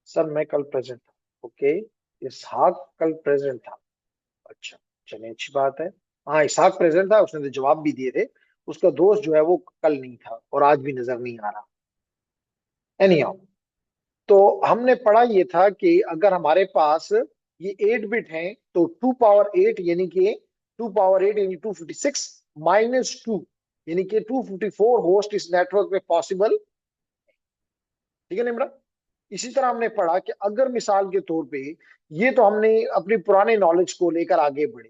Sir मैं कल present था। ओके, इसहाक कल प्रेजेंट था। अच्छा, चलिए अच्छी बात है। हाँ, इसहाक प्रेजेंट था, उसने तो जवाब भी दिए थे। उसका दोस्त जो है वो कल नहीं था और आज भी नजर नहीं आ रहा। एनी हाउ, तो हमने पढ़ा ये था कि अगर हमारे पास ये 8 बिट हैं तो 2 पावर 8 यानी कि 2 पावर 8 यानी 256 -2 यानी कि 254 होस्ट इस नेटवर्क में पॉसिबल। ठीक है निम्रा। इसी तरह हमने पढ़ा कि अगर मिसाल के तौर पे, ये तो हमने अपनी पुराने नॉलेज को लेकर आगे बढ़े,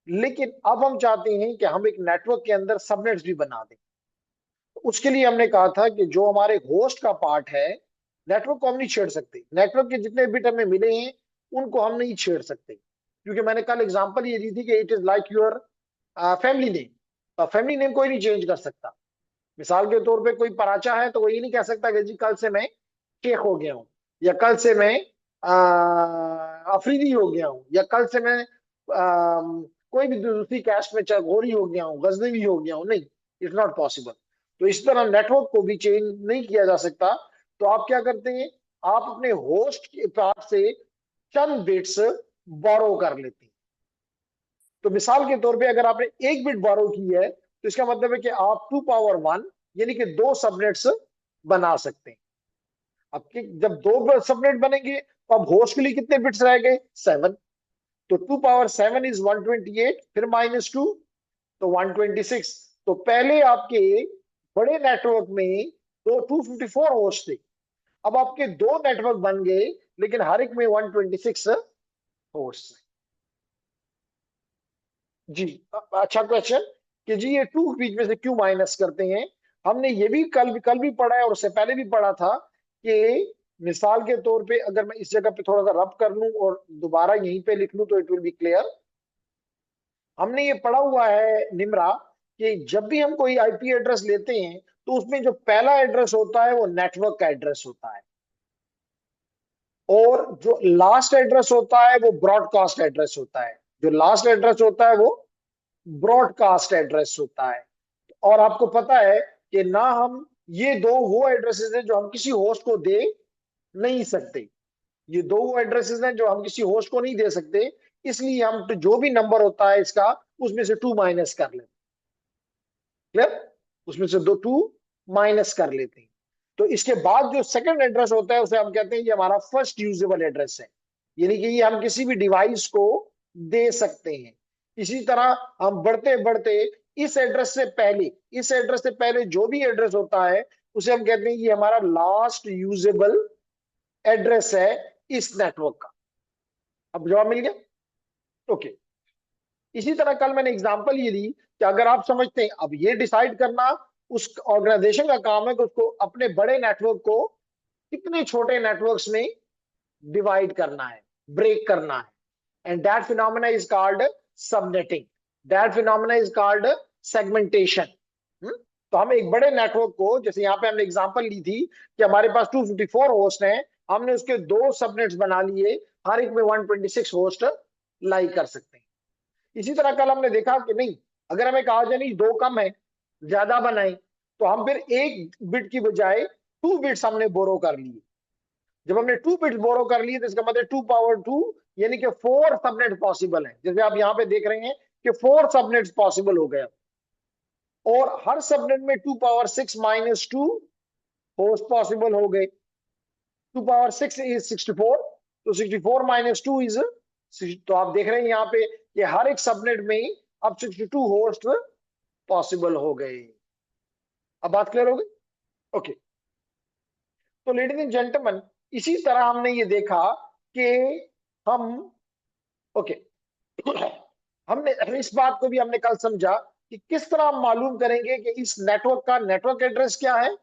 लेकिन अब हम चाहते हैं कि हम एक नेटवर्क के अंदर सबनेट्स भी बना दें। तो उसके लिए हमने कहा था कि जो हमारे होस्ट का पार्ट है, नेटवर्क को हम नहीं छेड़ सकते। नेटवर्क के जितने बिट हमें मिले हैं उनको हम नहीं छेड़ सकते, क्योंकि मैंने कल एग्जांपल ये दी थी कि it is like your family name. Family name कोई नहीं चेंज कर सकता। मिसाल के तौर पे कोई पराचा है तो वो ये नहीं कह सकता कि जी कल से मैं शेख हो गया हूँ, या कल से मैं अफरीदी हो गया हूँ, या कल से मैं कोई भी दूसरी कैस्ट में गोरी हो गया हूँ, गजनवी हो गया हूँ। नहीं, इट्स नॉट पॉसिबल। तो इस तरह नेटवर्क को भी चेंज नहीं किया जा सकता। तो आप क्या करते हैं, आप अपने होस्ट के पास से चंद बिट्स बोरो कर लेते हैं। तो मिसाल के तौर पे अगर आपने 1 बिट बोरो की है तो इसका मतलब है कि आप 2 पावर 1 यानी कि 2 सबनेट्स बना सकते हैं। अब जब 2 सबनेट बनेंगे तो अब होस्ट के लिए कितने बिट्स रह गए, 7। तो 2 पावर 7 इज 128, फिर -2 तो 126। तो पहले आपके बड़े नेटवर्क में दो 254 होस्ट थे, अब आपके दो नेटवर्क बन गए, लेकिन हर एक में 126 होस्ट। जी, अच्छा क्वेश्चन कि जी ये टू बीच में से क्यों माइनस करते हैं। हमने ये भी कल भी पढ़ा है और उससे पहले भी पढ़ा था कि मिसाल के तौर पे अगर मैं इस जगह पे थोड़ा सा रब कर लूं और दोबारा यहीं पे लिख लूं तो इट विल बी क्लियर। हमने ये पढ़ा हुआ है निम्रा कि जब भी हम कोई आईपी एड्रेस लेते हैं तो उसमें जो पहला एड्रेस होता है वो नेटवर्क का एड्रेस होता है, और जो लास्ट एड्रेस होता है वो ब्रॉडकास्ट एड्रेस होता है। जो लास्ट एड्रेस होता है वो ब्रॉडकास्ट एड्रेस होता है। और आपको पता है कि ना हम, ये दो वो एड्रेसेस हैं जो हम किसी होस्ट को दे नहीं सकते। ये दो वो एड्रेसेस हैं जो हम किसी होस्ट को नहीं दे सकते, इसलिए हम तो जो भी नंबर होता है इसका उसमें से 2 माइनस कर लेते हैं। क्लियर, उसमें से दो 2 माइनस कर लेते हैं। तो इसके बाद जो सेकंड एड्रेस होता है उसे हम कहते हैं ये हमारा फर्स्ट यूजेबल एड्रेस है, यानी कि ये हम किसी भी डिवाइस को दे सकते हैं। इसी तरह हम बढ़ते बढ़ते इस एड्रेस से पहले जो भी एड्रेस होता है उसे हम कहते हैं ये हमारा लास्ट यूजेबल एड्रेस है इस नेटवर्क का। अब जवाब मिल गया। ओके। इसी तरह कल मैंने एग्जांपल ये दी कि अगर आप समझते हैं, अब ये डिसाइड करना उस ऑर्गेनाइजेशन का काम है कि उसको अपने बड़े नेटवर्क को कितने छोटे नेटवर्क्स में डिवाइड करना है, ब्रेक करना है। And that phenomena is called subnetting. That phenomena is called segmentation. तो हम एक बड़े नेटवर्क को, जैसे यहाँ पे हमने एग्जांपल ली थी कि हमारे पास 254 होस्ट हैं, हमने उसके दो सबनेट्स बना लिए, हर एक में 126 होस्ट लाई कर सकते हैं। इसी तरह कल हमने देखा कि नहीं, अगर हमें कहा जाए नहीं दो कम है, ज्यादा बनाए, तो हम फिर 1 बिट की बजाय 2 बिट्स हमने बोरो कर लिए। जब हमने 2 बिट्स बोरो कर लिए तो इसका मतलब 2 पावर 2 यानी कि 4 सबनेट पॉसिबल है। जैसे आप यहाँ पे देख रहे हैं कि 4 सबनेट पॉसिबल हो गए, और हर सबनेट में 2 पावर 6 -2 होस्ट पॉसिबल हो गए। 2 पावर 6 इज 64, तो 64 -2 इज, तो आप देख रहे हैं यहाँ पे कि हर एक सबनेट में अब 62 होस्ट पॉसिबल हो गए। अब बात क्लियर हो गई। ओके। तो लेडीज एंड जेंटलमैन, इसी तरह हमने ये देखा कि हम, ओके, हमने इस बात को भी हमने कल समझा कि किस तरह हम मालूम करेंगे कि इस नेटवर्क का नेटवर्क एड्रेस क्या है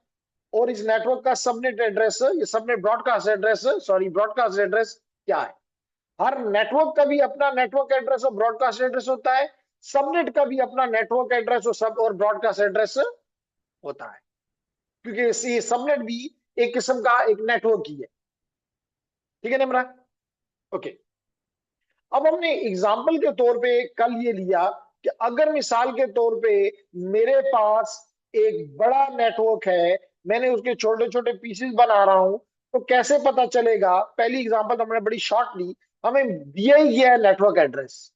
और इस नेटवर्क का सबनेट एड्रेस, ये subnet broadcast address, sorry broadcast address क्या है। हर नेटवर्क का भी अपना नेटवर्क एड्रेस और ब्रॉडकास्ट एड्रेस होता है, सबनेट का भी अपना नेटवर्क एड्रेस और सब और ब्रॉडकास्ट एड्रेस होता है, क्योंकि ये सबनेट भी एक किस्म का एक नेटवर्क ही है। ठीक है निम्रा। ओके। अब हमने एग्जाम्पल के तौर पे कल ये लिया कि अगर मिसाल के तौर पे मेरे पास एक बड़ा नेटवर्क है, मैंने उसके छोटे छोटे पीसेस बना रहा हूं, तो कैसे पता चलेगा? पहली एग्जांपल तो हमने बड़ी शॉर्ट ली, हमें दिया ही गया है नेटवर्क एड्रेस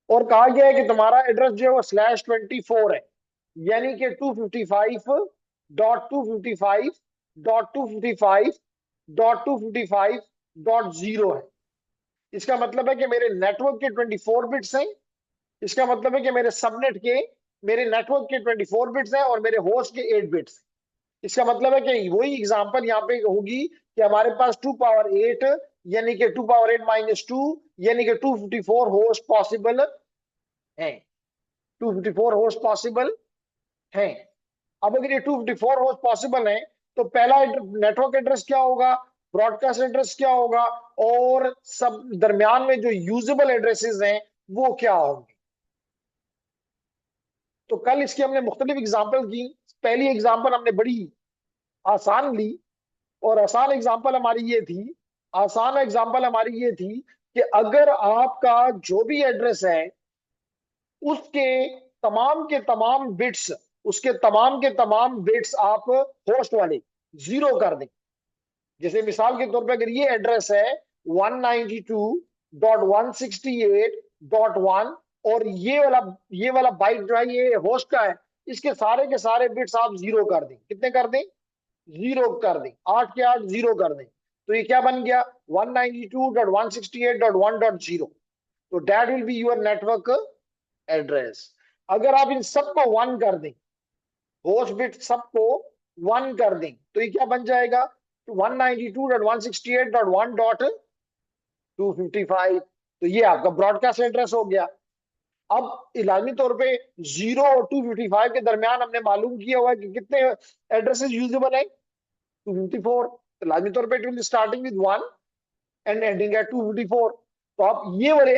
और कहा गया है कि तुम्हारा एड्रेस जो है वो /24 है, यानी कि 255.255.255.255.0 है। इसका मतलब है कि मेरे नेटवर्क के 24 बिट्स हैं। इसका मतलब है कि मेरे नेटवर्क के 24 बिट्स हैं और मेरे होस्ट के 8 बिट्स। इसका मतलब है कि वही एग्जांपल यहाँ पे होगी कि हमारे पास 2 पावर 8 यानी कि 2 पावर 8 - 2 यानी कि 254 होस्ट पॉसिबल है। 254 होस्ट पॉसिबल है। अब अगर ये 254 होस्ट पॉसिबल है तो पहला नेटवर्क एड्रेस क्या होगा, ब्रॉडकास्ट एड्रेस क्या होगा, और सब दरमियान में जो यूजेबल एड्रेसेस हैं वो क्या होंगे। तो कल इसकी हमने मुख्तलिफ एग्जांपल की। पहली एग्जांपल हमने बड़ी आसान ली और आसान एग्जांपल हमारी ये थी कि अगर आपका जो भी एड्रेस है उसके तमाम के तमाम बिट्स आप होस्ट वाले 0 कर दें। जैसे मिसाल के तौर पे अगर ये एड्रेस है 192.168.1 और ये वाला बाइट जो है ये होस्ट का है, इसके सारे के सारे बिट्स आप 0 कर दें। कितने कर दें? 0 कर दें। 8 के 8 0 कर दें। तो ये क्या बन गया? 192.168.1.0। तो that will be your network address. अगर आप इन सबको 1 कर दें, होस्ट बिट सबको 1 कर दें, तो ये क्या बन जाएगा? 192.168.1.255। तो ये आपका ब्रॉडकास्ट एड्रेस हो गया। अब इलामी तौर पे 0 और 255 के दरमियान हमने मालूम किया हुआ है कि कितने एड्रेसेस यूजेबल है, 254। तो लाजमी तौर पे it will starting with 1 and ending eight 254। तो आप ये वाले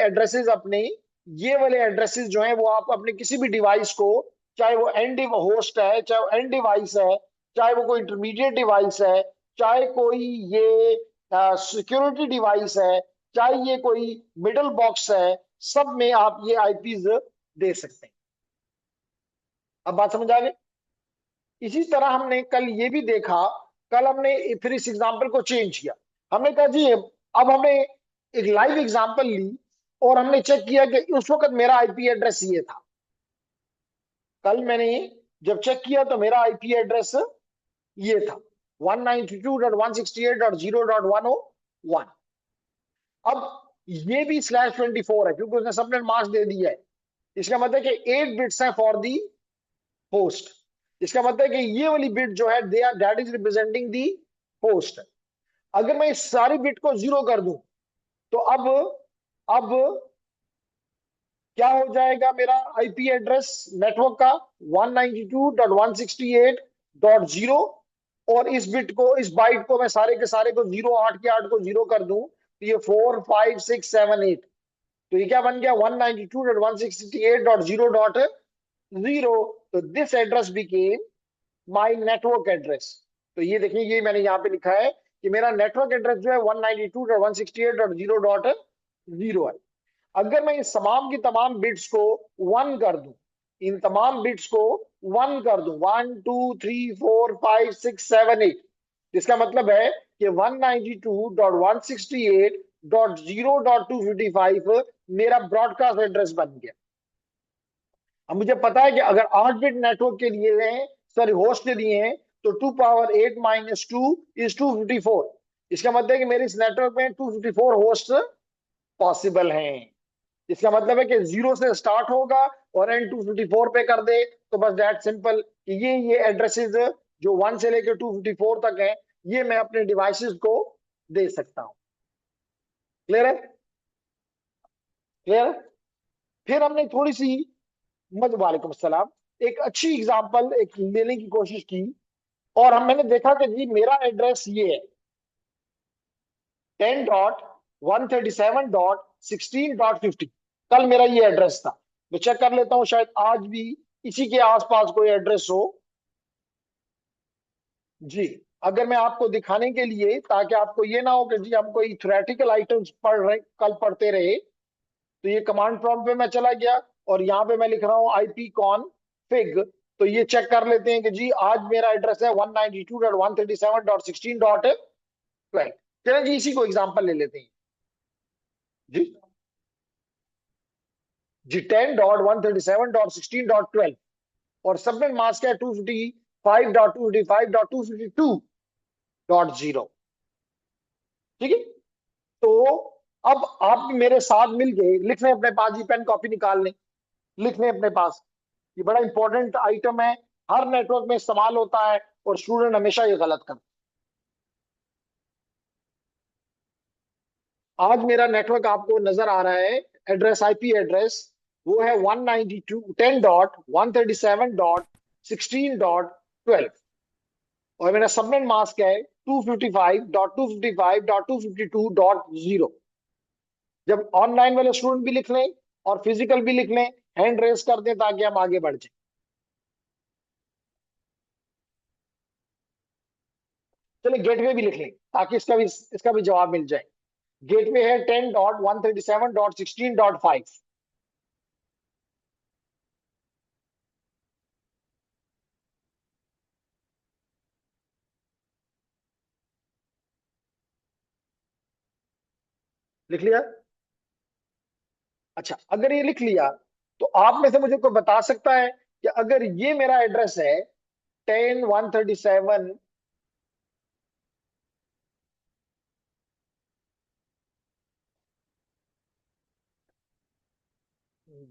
एड्रेसेस जो हैं वो आप अपने किसी भी डिवाइस को, चाहे वो एंड होस्ट है, चाहे वो एंड डिवाइस है, चाहे वो कोई इंटरमीडिएट डिवाइस है, चाहे कोई ये सिक्योरिटी डिवाइस है, चाहे ये कोई मिडल बॉक्स है, सब में आप ये आईपीज दे सकते हैं। अब बात समझ आ गई? इसी तरह हमने कल ये भी देखा, कल हमने फिर इस एग्जांपल को चेंज किया। हमने कहा जी अब हमने एक लाइव एग्जांपल ली और हमने चेक किया कि उस वक्त मेरा आईपी एड्रेस ये था। कल मैंने जब चेक किया तो मेरा आईपी एड्रेस ये था 192.168.0.101। अब ये भी /24 है क्योंकि उसने सबनेट मास्क दे दिया है। इसका मतलब है कि 8 बिट्स हैं फॉर दी होस्ट। इसका मतलब है कि ये वाली बिट जो है that is representing the host. अगर मैं इस सारी बिट को 0 कर दूं तो अब क्या हो जाएगा मेरा आईपी एड्रेस नेटवर्क का? 192.168.0। और इस बाइट को मैं सारे के सारे को 0, 8 के 8 को 0 कर दूं तो ये 4 5 6 7 8। तो ये क्या बन गया? 192.168.0.0। तो this address became my network address. तो ये देखिए, ये मैंने यहाँ पे लिखा है कि मेरा नेटवर्क एड्रेस जो है 192.168.0.0 है। अगर मैं इस तमाम की तमाम बिट्स को 1 कर दूं, इन तमाम बिट्स को 1 कर दूं, 1 2 3 4 5 6 7 8, इसका मतलब है कि 192.168.0.255 मेरा ब्रॉडकास्ट एड्रेस बन गया। अब मुझे पता है कि अगर 8 बिट नेटवर्क के लिए हैं, सॉरी होस्ट के लिए हैं, तो 2 पावर 8 - 2 इज 254। इसका मतलब है कि मेरे इस नेटवर्क में 254 होस्ट पॉसिबल हैं। इसका मतलब है कि 0 से स्टार्ट होगा और एंड 254 पे कर दे। तो बस दैट सिंपल कि ये एड्रेसेस जो 1 से लेकर 254 तक है, ये मैं अपने डिवाइसेस को दे सकता हूं। क्लियर है? क्लियर? फिर हमने थोड़ी सी वालेकुम अस्सलाम, एक अच्छी एग्जांपल एक लेने की कोशिश की और मैंने देखा कि जी मेरा एड्रेस ये है 10.137.16.50। कल मेरा ये एड्रेस था। मैं चेक कर लेता हूं, शायद आज भी इसी के आसपास कोई एड्रेस हो। जी, अगर मैं आपको दिखाने के लिए, ताकि आपको ये ना हो कि जी हम कोई थ्योरेटिकल आइटम्स पढ़ रहे, कल पढ़ते रहे, तो ये कमांड प्रॉम्प्ट पे मैं चला गया और यहाँ पे मैं लिख रहा हूँ आईपी कॉन्फिग। तो ये चेक कर लेते हैं कि जी आज मेरा एड्रेस है 192.137.16.50। 12। चलिए जी, इसी को एग्जांपल ले लेते हैं जी। जी 10.137.16.12 और सबनेट मास्क है 255.255.252.0। ठीक है। तो अब आप मेरे साथ मिलके लिख लें, अपने पास जी पेन कॉपी निकाल लें, लिख लें अपने पास। ये बड़ा इंपॉर्टेंट आइटम है, हर नेटवर्क में इस्तेमाल होता है और स्टूडेंट हमेशा ये गलत करते हैं। आज मेरा नेटवर्क आपको नजर आ रहा है, एड्रेस आईपी एड्रेस वो है 192 10.137.16.12 और मेरा सबनेट मास्क है 255.255.252.0। जब ऑनलाइन वाले स्टूडेंट भी लिख लें और फिजिकल भी लिख लें, हैंड रेस कर दें ताकि हम आगे बढ़ जाए। चलिए गेटवे भी लिख लें ताकि इसका भी जवाब मिल जाए। गेटवे है 10.137.16.5। लिख लिया? अच्छा, अगर ये लिख लिया तो आप में से मुझे कोई बता सकता है कि अगर ये मेरा एड्रेस है 10.137,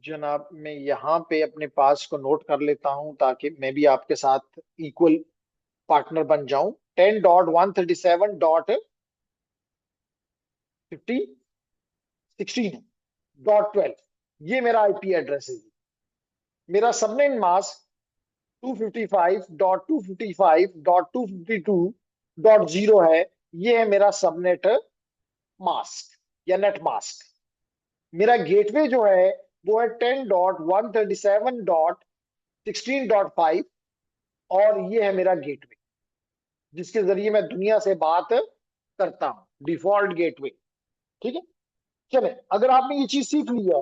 जनाब मैं यहाँ पे अपने पास को नोट कर लेता हूं ताकि मैं भी आपके साथ इक्वल पार्टनर बन जाऊं। 10.137.50 16.12 ये मेरा आईपी एड्रेस है। मेरा सबनेट मास्क 255.255.252.0 है। ये है मेरा सबनेट मास्क या नेट मास्क। मेरा गेटवे जो है वो है 10.137.16.5 और ये है मेरा गेटवे जिसके जरिए मैं दुनिया से बात करता हूं, डिफॉल्ट गेटवे। ठीक है। चले, अगर आपने ये चीज सीख ली है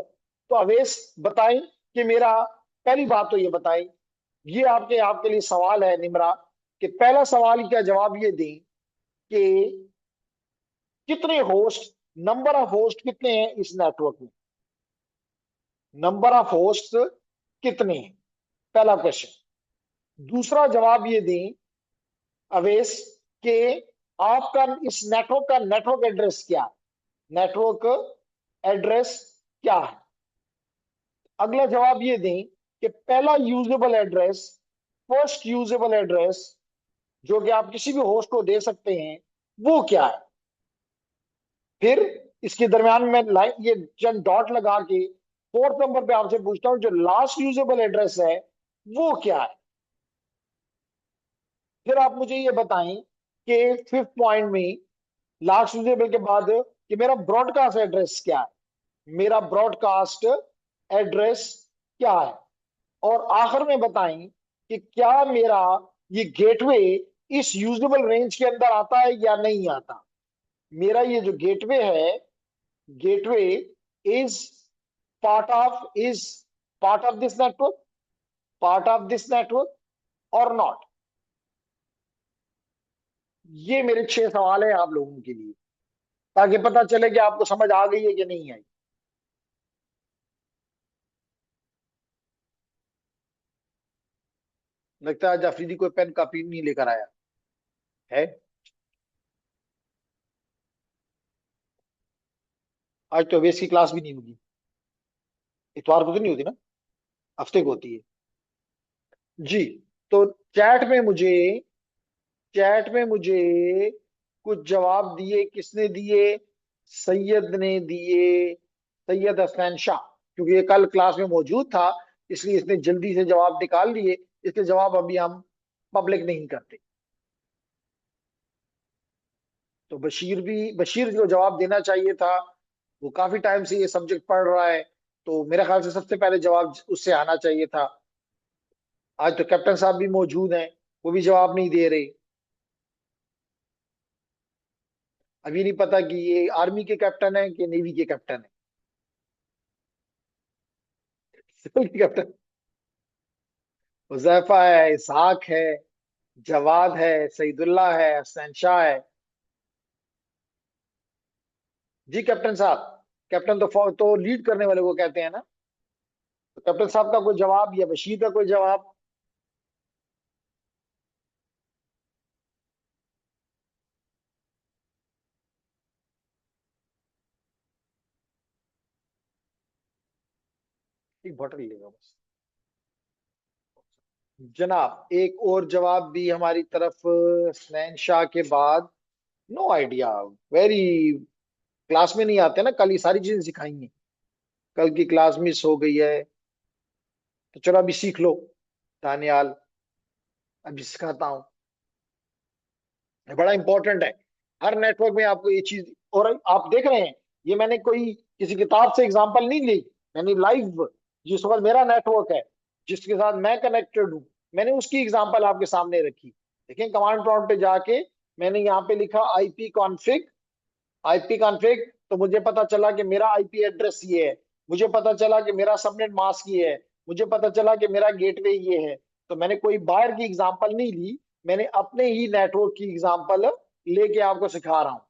तो अवेश बताएं कि मेरा, पहली बात तो ये बताएं, ये आपके लिए सवाल है निमरा, कि पहला सवाल का जवाब ये दें कि कितने होस्ट, नंबर ऑफ होस्ट कितने हैं इस नेटवर्क में, नंबर ऑफ होस्ट कितने हैं, पहला क्वेश्चन। दूसरा जवाब ये दें अवेश कि आपका इस नेटवर्क का नेटवर्क एड्रेस क्या है, नेटवर्क एड्रेस क्या है। अगला जवाब ये दें कि पहला usable address, first usable address जो कि आप किसी भी होस्ट को दे सकते हैं वो क्या है। फिर इसके दरमियान में लाइन ये चंद डॉट लगा के फोर्थ नंबर पे आपसे पूछता हूं जो लास्ट यूजेबल एड्रेस है वो क्या है। फिर आप मुझे ये बताएं कि फिफ्थ पॉइंट में लास्ट यूजेबल के बाद कि मेरा ब्रॉडकास्ट एड्रेस क्या है, मेरा ब्रॉडकास्ट एड्रेस क्या है। और आखिर में बताएं कि क्या मेरा ये गेटवे इस यूजेबल रेंज के अंदर आता है या नहीं आता। मेरा ये जो गेटवे है, gateway is is part of this network, part of this network और नॉट। ये मेरे 6 सवाल है आप लोगों के लिए ताकि पता चले कि आपको समझ आ गई है कि नहीं आई। लगता है आज अफरीदी कोई पेन कॉपी नहीं लेकर आया है। आज तो अवेश की क्लास भी नहीं होगी, इतवार को तो नहीं होती ना, हफ्ते को होती है जी। तो चैट में मुझे चैट में मुझे कुछ जवाब दिए, किसने दिए, सैयद ने दिए, सैयद हसनैन शाह। क्योंकि ये कल क्लास में मौजूद था इसलिए इसने जल्दी से जवाब निकाल लिए, इसके जवाब अभी हम पब्लिक नहीं करते। तो बशीर को जवाब देना चाहिए था, वो काफी टाइम से ये सब्जेक्ट पढ़ रहा है, तो मेरे ख्याल से सबसे पहले जवाब उससे आना चाहिए था। आज तो कैप्टन साहब भी मौजूद हैं, वो भी जवाब नहीं दे रहे। अभी नहीं पता कि ये आर्मी के कैप्टन है कि नेवी के कैप्टन है। सिविल के कैप्टन हुजैफा है, इसहाक है, जवाद है, सईदुल्लाह है, हसन शाह है। जी कैप्टन साहब। कैप्टन तो लीड करने वाले को कहते हैं ना। तो कैप्टन साहब का कोई जवाब या बशीर का कोई जवाब? एक बॉटल लेगा बस। जनाब एक और जवाब भी हमारी तरफ स्नैन शाह के बाद। No idea. वेरी। क्लास में नहीं आते ना, कल ये सारी चीजें सिखाएंगे। कल की क्लास मिस हो गई है। तो चलो अभी सीख लो। दानियाल, अभी सिखाता हूँ। ये बड़ा इंपॉर्टेंट है। हर नेटवर्क में आपको ये चीज। और आप देख रहे हैं, ये मैंने कोई किसी किताब से एग्जांपल नहीं ली। मैंने लाइव, जिस वक्त मेरा नेटवर्क है, जिसके साथ मैं कनेक्टेड हूँ, मैंने उसकी एग्जांपल आपके सामने रखी। देखें कमांड प्रॉम्प्ट पे जाके मैंने यहाँ पे लिखा आईपी कॉन्फ़िग। IP config. तो मुझे पता चला कि मेरा आईपी एड्रेस ये है। मुझे पता चला कि मेरा सबनेट मास्क ये है। मुझे पता चला कि मेरा गेटवे ये है। तो मैंने कोई बाहर की एग्जांपल नहीं ली। मैंने अपने ही नेटवर्क की एग्जांपल लेके आपको सिखा रहा हूँ।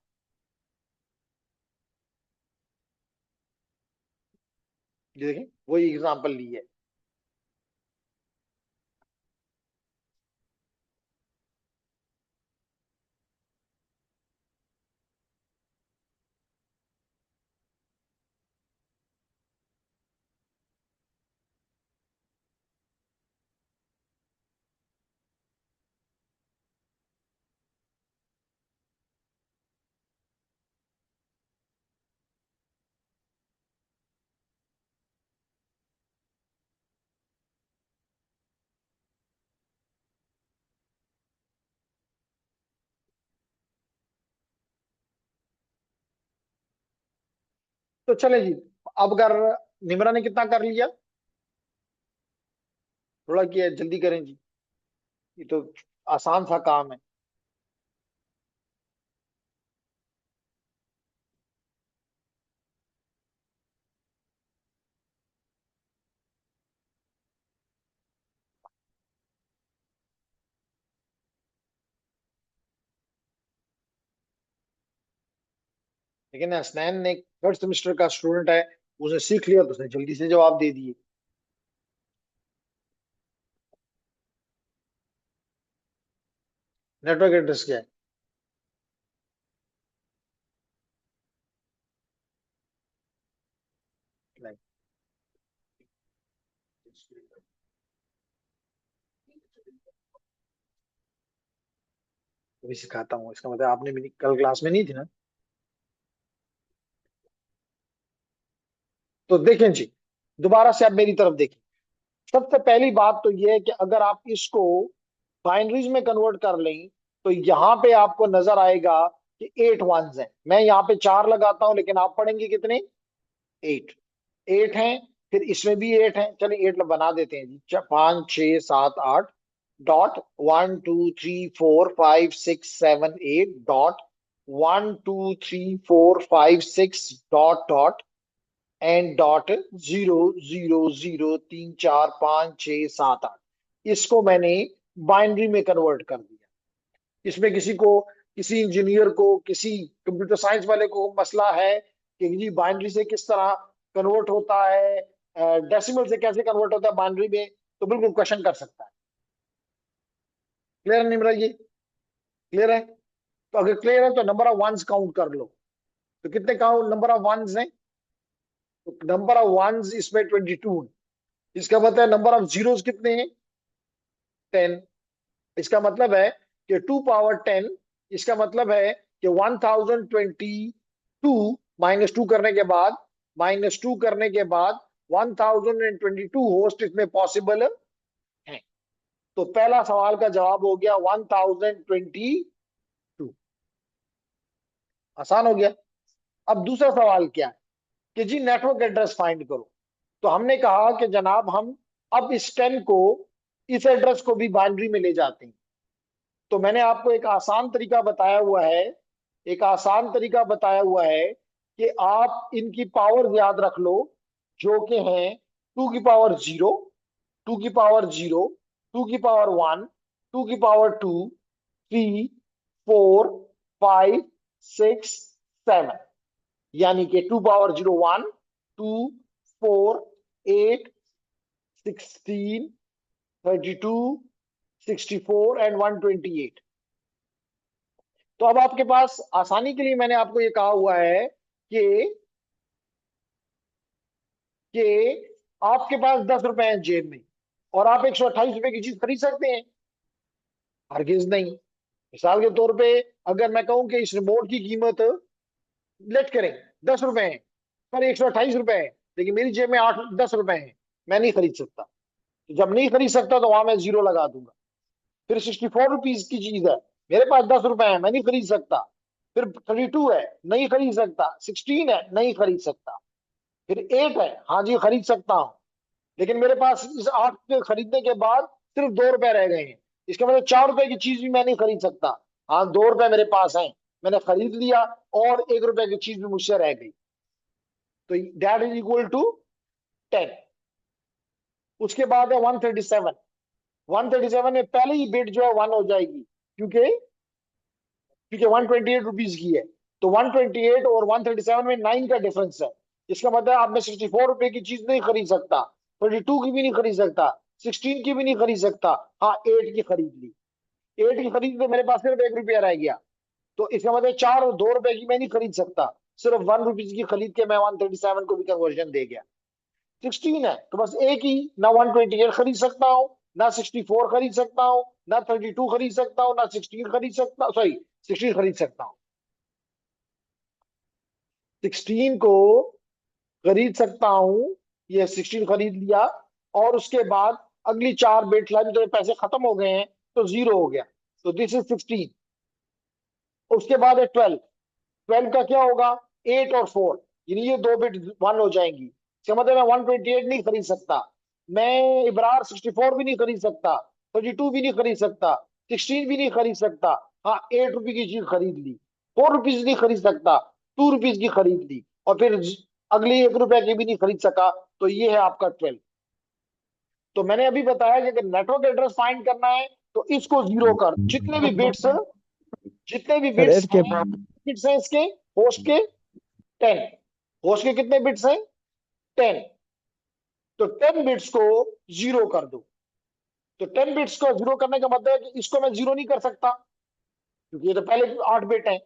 ये देखें वही एग्जांपल ली है। तो चले जी। अब अगर निमरा ने कितना कर लिया? थोड़ा किया, जल्दी करें जी। ये तो आसान सा काम है। लेकिन हसनैन ने थर्ड सेमेस्टर का स्टूडेंट है, उसने सीख लिया तो उसने जल्दी से जवाब दे दिए। नेटवर्क एड्रेस क्या है? अभी सिखाता हूँ, इसका मतलब आपने भी कल क्लास में नहीं थी ना। तो देखें जी, दोबारा से आप मेरी तरफ देखें। सबसे पहली बात तो यह है कि अगर आप इसको बाइनरीज में कन्वर्ट कर लें, तो यहां पे आपको नजर आएगा कि 8 वंस हैं। मैं यहाँ पे 4 लगाता हूं, लेकिन आप पढ़ेंगे कितने? 8। 8 हैं। फिर इसमें भी 8 हैं, चलिए 8 बना देते हैं जी। 5 6 7 8 dot 1 2 3 4 5 6 7 8 dot 1 2 3 4 5 6 dot dot and dot 0 0 0 3 4 5 6 7 8। इसको मैंने बाइनरी में कन्वर्ट कर दिया। इसमें किसी को, किसी इंजीनियर को, किसी कंप्यूटर साइंस वाले को मसला है कि जी बाइनरी से किस तरह कन्वर्ट होता है, डेसिमल से कैसे कन्वर्ट होता है बाइनरी में, तो बिल्कुल क्वेश्चन कर सकता है। क्लियर है निमरा जी? क्लियर है? तो अगर क्लियर है तो नंबर ऑफ वंस काउंट कर लो। तो कितने काउंट नंबर ऑफ वंस हैं? तो नंबर ऑफ वंस इसमें 22। इसका मतलब है नंबर ऑफ जीरोस कितने हैं? 10। इसका मतलब है कि 2 पावर 10। इसका मतलब है कि 1022 -2 करने के बाद, -2 करने के बाद 1022 होस्ट इसमें पॉसिबल है। तो पहला सवाल का जवाब हो गया 1022। आसान हो गया। अब दूसरा सवाल क्या है कि जी नेटवर्क एड्रेस फाइंड करो। तो हमने कहा कि जनाब हम अब इस 10 को, इस एड्रेस को भी बाइनरी में ले जाते हैं। तो मैंने आपको एक आसान तरीका बताया हुआ है। एक आसान तरीका बताया हुआ है कि आप इनकी पावर याद रख लो, जो कि हैं 2 की पावर 0, 2 की पावर 0, 2 की पावर 1, 2 की पावर 2, 3, 4, 5, 6, 7। यानी कि 2 पावर 0 1, 2, 4, 8, 16, 32, 64 एंड 128। तो अब आपके पास आसानी के लिए मैंने आपको ये कहा हुआ है कि कि आपके पास 10 रुपए हैं जेब में और आप 128 रुपए की चीज खरीद सकते हैं? हरगिज नहीं। मिसाल के तौर पे अगर मैं कहूं कि इस रिमोट की कीमत, लेट करें, 10 रुपए है, पर 128 रुपए है, लेकिन मेरी जेब में 8-10 रुपए हैं, मैं नहीं खरीद सकता। तो जब नहीं खरीद सकता तो वहां मैं जीरो लगा दूंगा। फिर 64 रुपीज की चीज है, मेरे पास 10 रुपए है, मैं नहीं खरीद सकता। फिर 32 है, नहीं खरीद सकता। 16 है, नहीं खरीद सकता। फिर 8 है, हाँ जी खरीद सकता हूँ। लेकिन मेरे पास इस 8 के खरीदने के बाद सिर्फ 2 रुपए रह गए हैं। इसका मतलब 4 रुपए की चीज भी मैं नहीं खरीद सकता। हाँ, 2 रुपए मेरे पास हैं, मैंने खरीद लिया, और 1 रुपए की चीज भी मुझसे रह गई। तो दैट इज इक्वल टू 10। उसके बाद है 137। 137 में पहले ही बिट जो है 1 हो जाएगी, क्योंकि क्योंकि 128 रुपीज की है। तो 128 और 137 में 9 का डिफरेंस है। इसका मतलब आप में 64 रुपए की चीज नहीं खरीद सकता, 32 की भी नहीं खरीद सकता, 16 की भी नहीं खरीद सकता। हाँ, 8 की खरीद ली। 8 की खरीद तो मेरे पास सिर्फ 1 रुपया रह गया। तो इसका मतलब 4 और 2 रुपए की मैं नहीं खरीद सकता। सिर्फ 1 रुपीज की खरीद के मैं 137 को भी कन्वर्जन दे गया। 16 है तो बस एक ही, ना 128 खरीद सकता हूँ, ना 64 खरीद सकता हूँ, ना 32 खरीद सकता हूँ, ना 16 खरीद सकता, सॉरी 16 खरीद सकता हूँ। 16 को खरीद सकता हूँ, ये 16 खरीद लिया। और उसके बाद अगली 4 बिट लाइन, तो पैसे खत्म हो गए हैं, तो जीरो हो गया। तो दिस इज 16। उसके बाद है 12। 12 का क्या होगा? 8 और 4, यानी ये 2 बिट 1 हो जाएंगी। इसका मतलब मैं 128 नहीं खरीद सकता, मैं इबरार 64 भी नहीं खरीद सकता, 32 भी नहीं खरीद सकता, 16 भी नहीं खरीद सकता। हाँ, 8 रुपए की चीज खरीद ली। 4 रुपीज नहीं खरीद सकता, 2 रुपीज की खरीद ली, और फिर अगली 1 रुपए की भी नहीं खरीद सका। तो ये है आपका 12। तो मैंने अभी बताया कि अगर नेटवर्क एड्रेस फाइंड करना है तो इसको जीरो कर, जितने भी सर बिट्स इसके हैं, बिट्स हैं इसके होस्ट के 10। होस्ट के कितने बिट्स हैं? 10। तो 10 बिट्स को जीरो कर दो। तो 10 बिट्स को जीरो करने का मतलब है कि इसको मैं जीरो नहीं कर सकता, क्योंकि ये तो पहले 8 बिट है।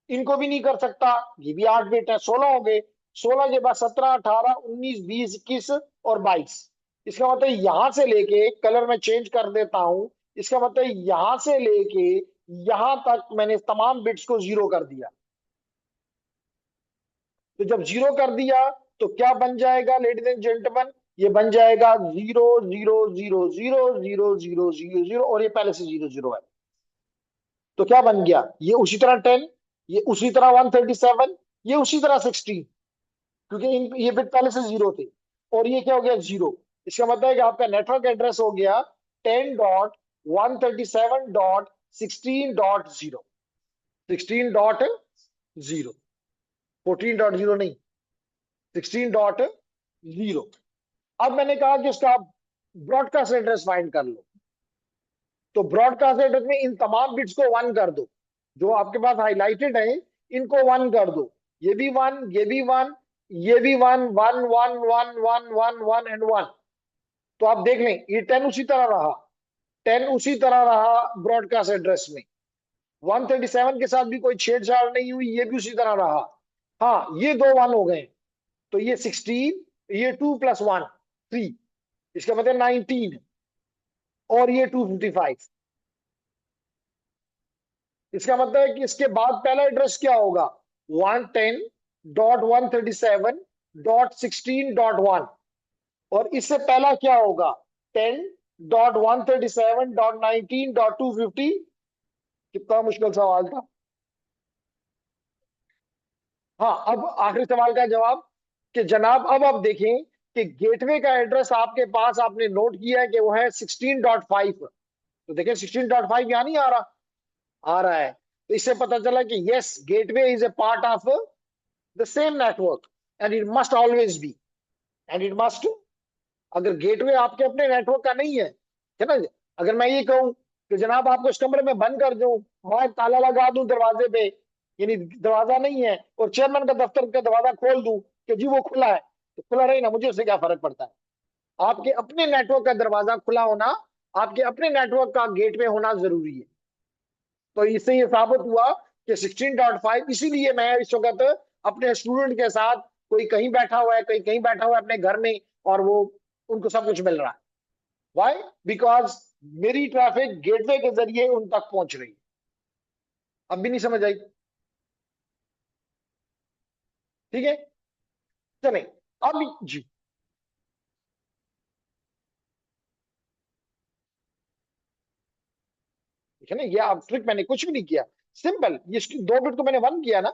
इनको भी नहीं कर सकता, ये भी 8 बिट है। 16 हो गए, 16 के बाद 17, 18, 19, 20, 21 और 22। इसका मतलब यहां से लेके, कलर में चेंज कर देता हूं, इसका मतलब यहां से लेके यहां तक मैंने तमाम बिट्स को जीरो कर दिया। तो जब जीरो कर दिया तो क्या बन जाएगा लेडीज एंड जेंटलमैन? ये बन जाएगा 0 0 0 0 0 0 0 0 और ये पहले से 0 0 है। तो क्या बन गया? ये उसी तरह 10, ये उसी तरह 137, ये उसी तरह 16, क्योंकि इन ये बिट पहले से जीरो थे। और ये क्या हो गया? जीरो। इसका मतलब है कि आपका नेटवर्क एड्रेस हो गया 10.137.16.0। 16.0, 14.0 नहीं, 16.0। अब मैंने कहा कि उसका आप ब्रॉडकास्ट एड्रेस फाइंड कर लो। तो ब्रॉडकास्ट एड्रेस में इन तमाम बिट्स को 1 कर दो, जो आपके पास हाईलाइटेड है, इनको 1 कर दो। ये भी 1, ये भी 1, ये भी 1, 1 1 1 1 1 1 एंड 1। तो आप देख लें, ये 10 उसी तरह रहा, 10 उसी तरह रहा ब्रॉडकास्ट एड्रेस में। 137 के साथ भी कोई छेड़छाड़ नहीं हुई, ये भी उसी तरह रहा। हाँ, ये दो 1 हो गए, तो ये 16, ये 2 + 1 3, इसका मतलब 19, और ये 255। इसका मतलब है कि इसके बाद पहला एड्रेस क्या होगा? 110.137.16.1। और इससे पहला क्या होगा? 10.137.19.250। कितना मुश्किल सवाल था। हाँ, अब आखिरी सवाल का जवाब, कि जनाब अब आप देखें कि गेटवे का एड्रेस आपके पास, आपने नोट किया है कि वो है 16.5। तो देखें 16.5 यहां नहीं आ रहा? आ रहा है। तो इससे पता चला कि yes, gateway is a part of the same network, and it must always be, and it must. अगर गेटवे आपके अपने नेटवर्क का नहीं है ना, अगर मैं ये कहूं कि जनाब आपको इस कमरे में बंद कर दूं, मैं ताला लगा दूं दरवाजे पे, यानी दरवाजा नहीं है और चेयरमैन का दफ्तर का दरवाजा खोल दूं कि जी वो खुला है, तो खुला रहे ना, मुझे उससे क्या फर्क पड़ता है। आपके अपने नेटवर्क का दरवाजा खुला होना, आपके अपने नेटवर्क का गेटवे होना जरूरी है। तो इससे ये साबित हुआ कि 16.5, इसीलिए मैं इस वक्त अपने स्टूडेंट के साथ, कोई कहीं बैठा हुआ है, कोई कहीं बैठा हुआ है अपने घर में, और वो उनको सब कुछ मिल रहा है। वाई? बिकॉज मेरी ट्रैफिक गेटवे के जरिए उन तक पहुंच रही है। अब भी नहीं समझ आई? ठीक है, चले। अब जी, ठीक है ना, ये आप ट्रिक, मैंने कुछ भी नहीं किया, सिंपल, ये इसकी 2 बिट को मैंने 1 किया ना।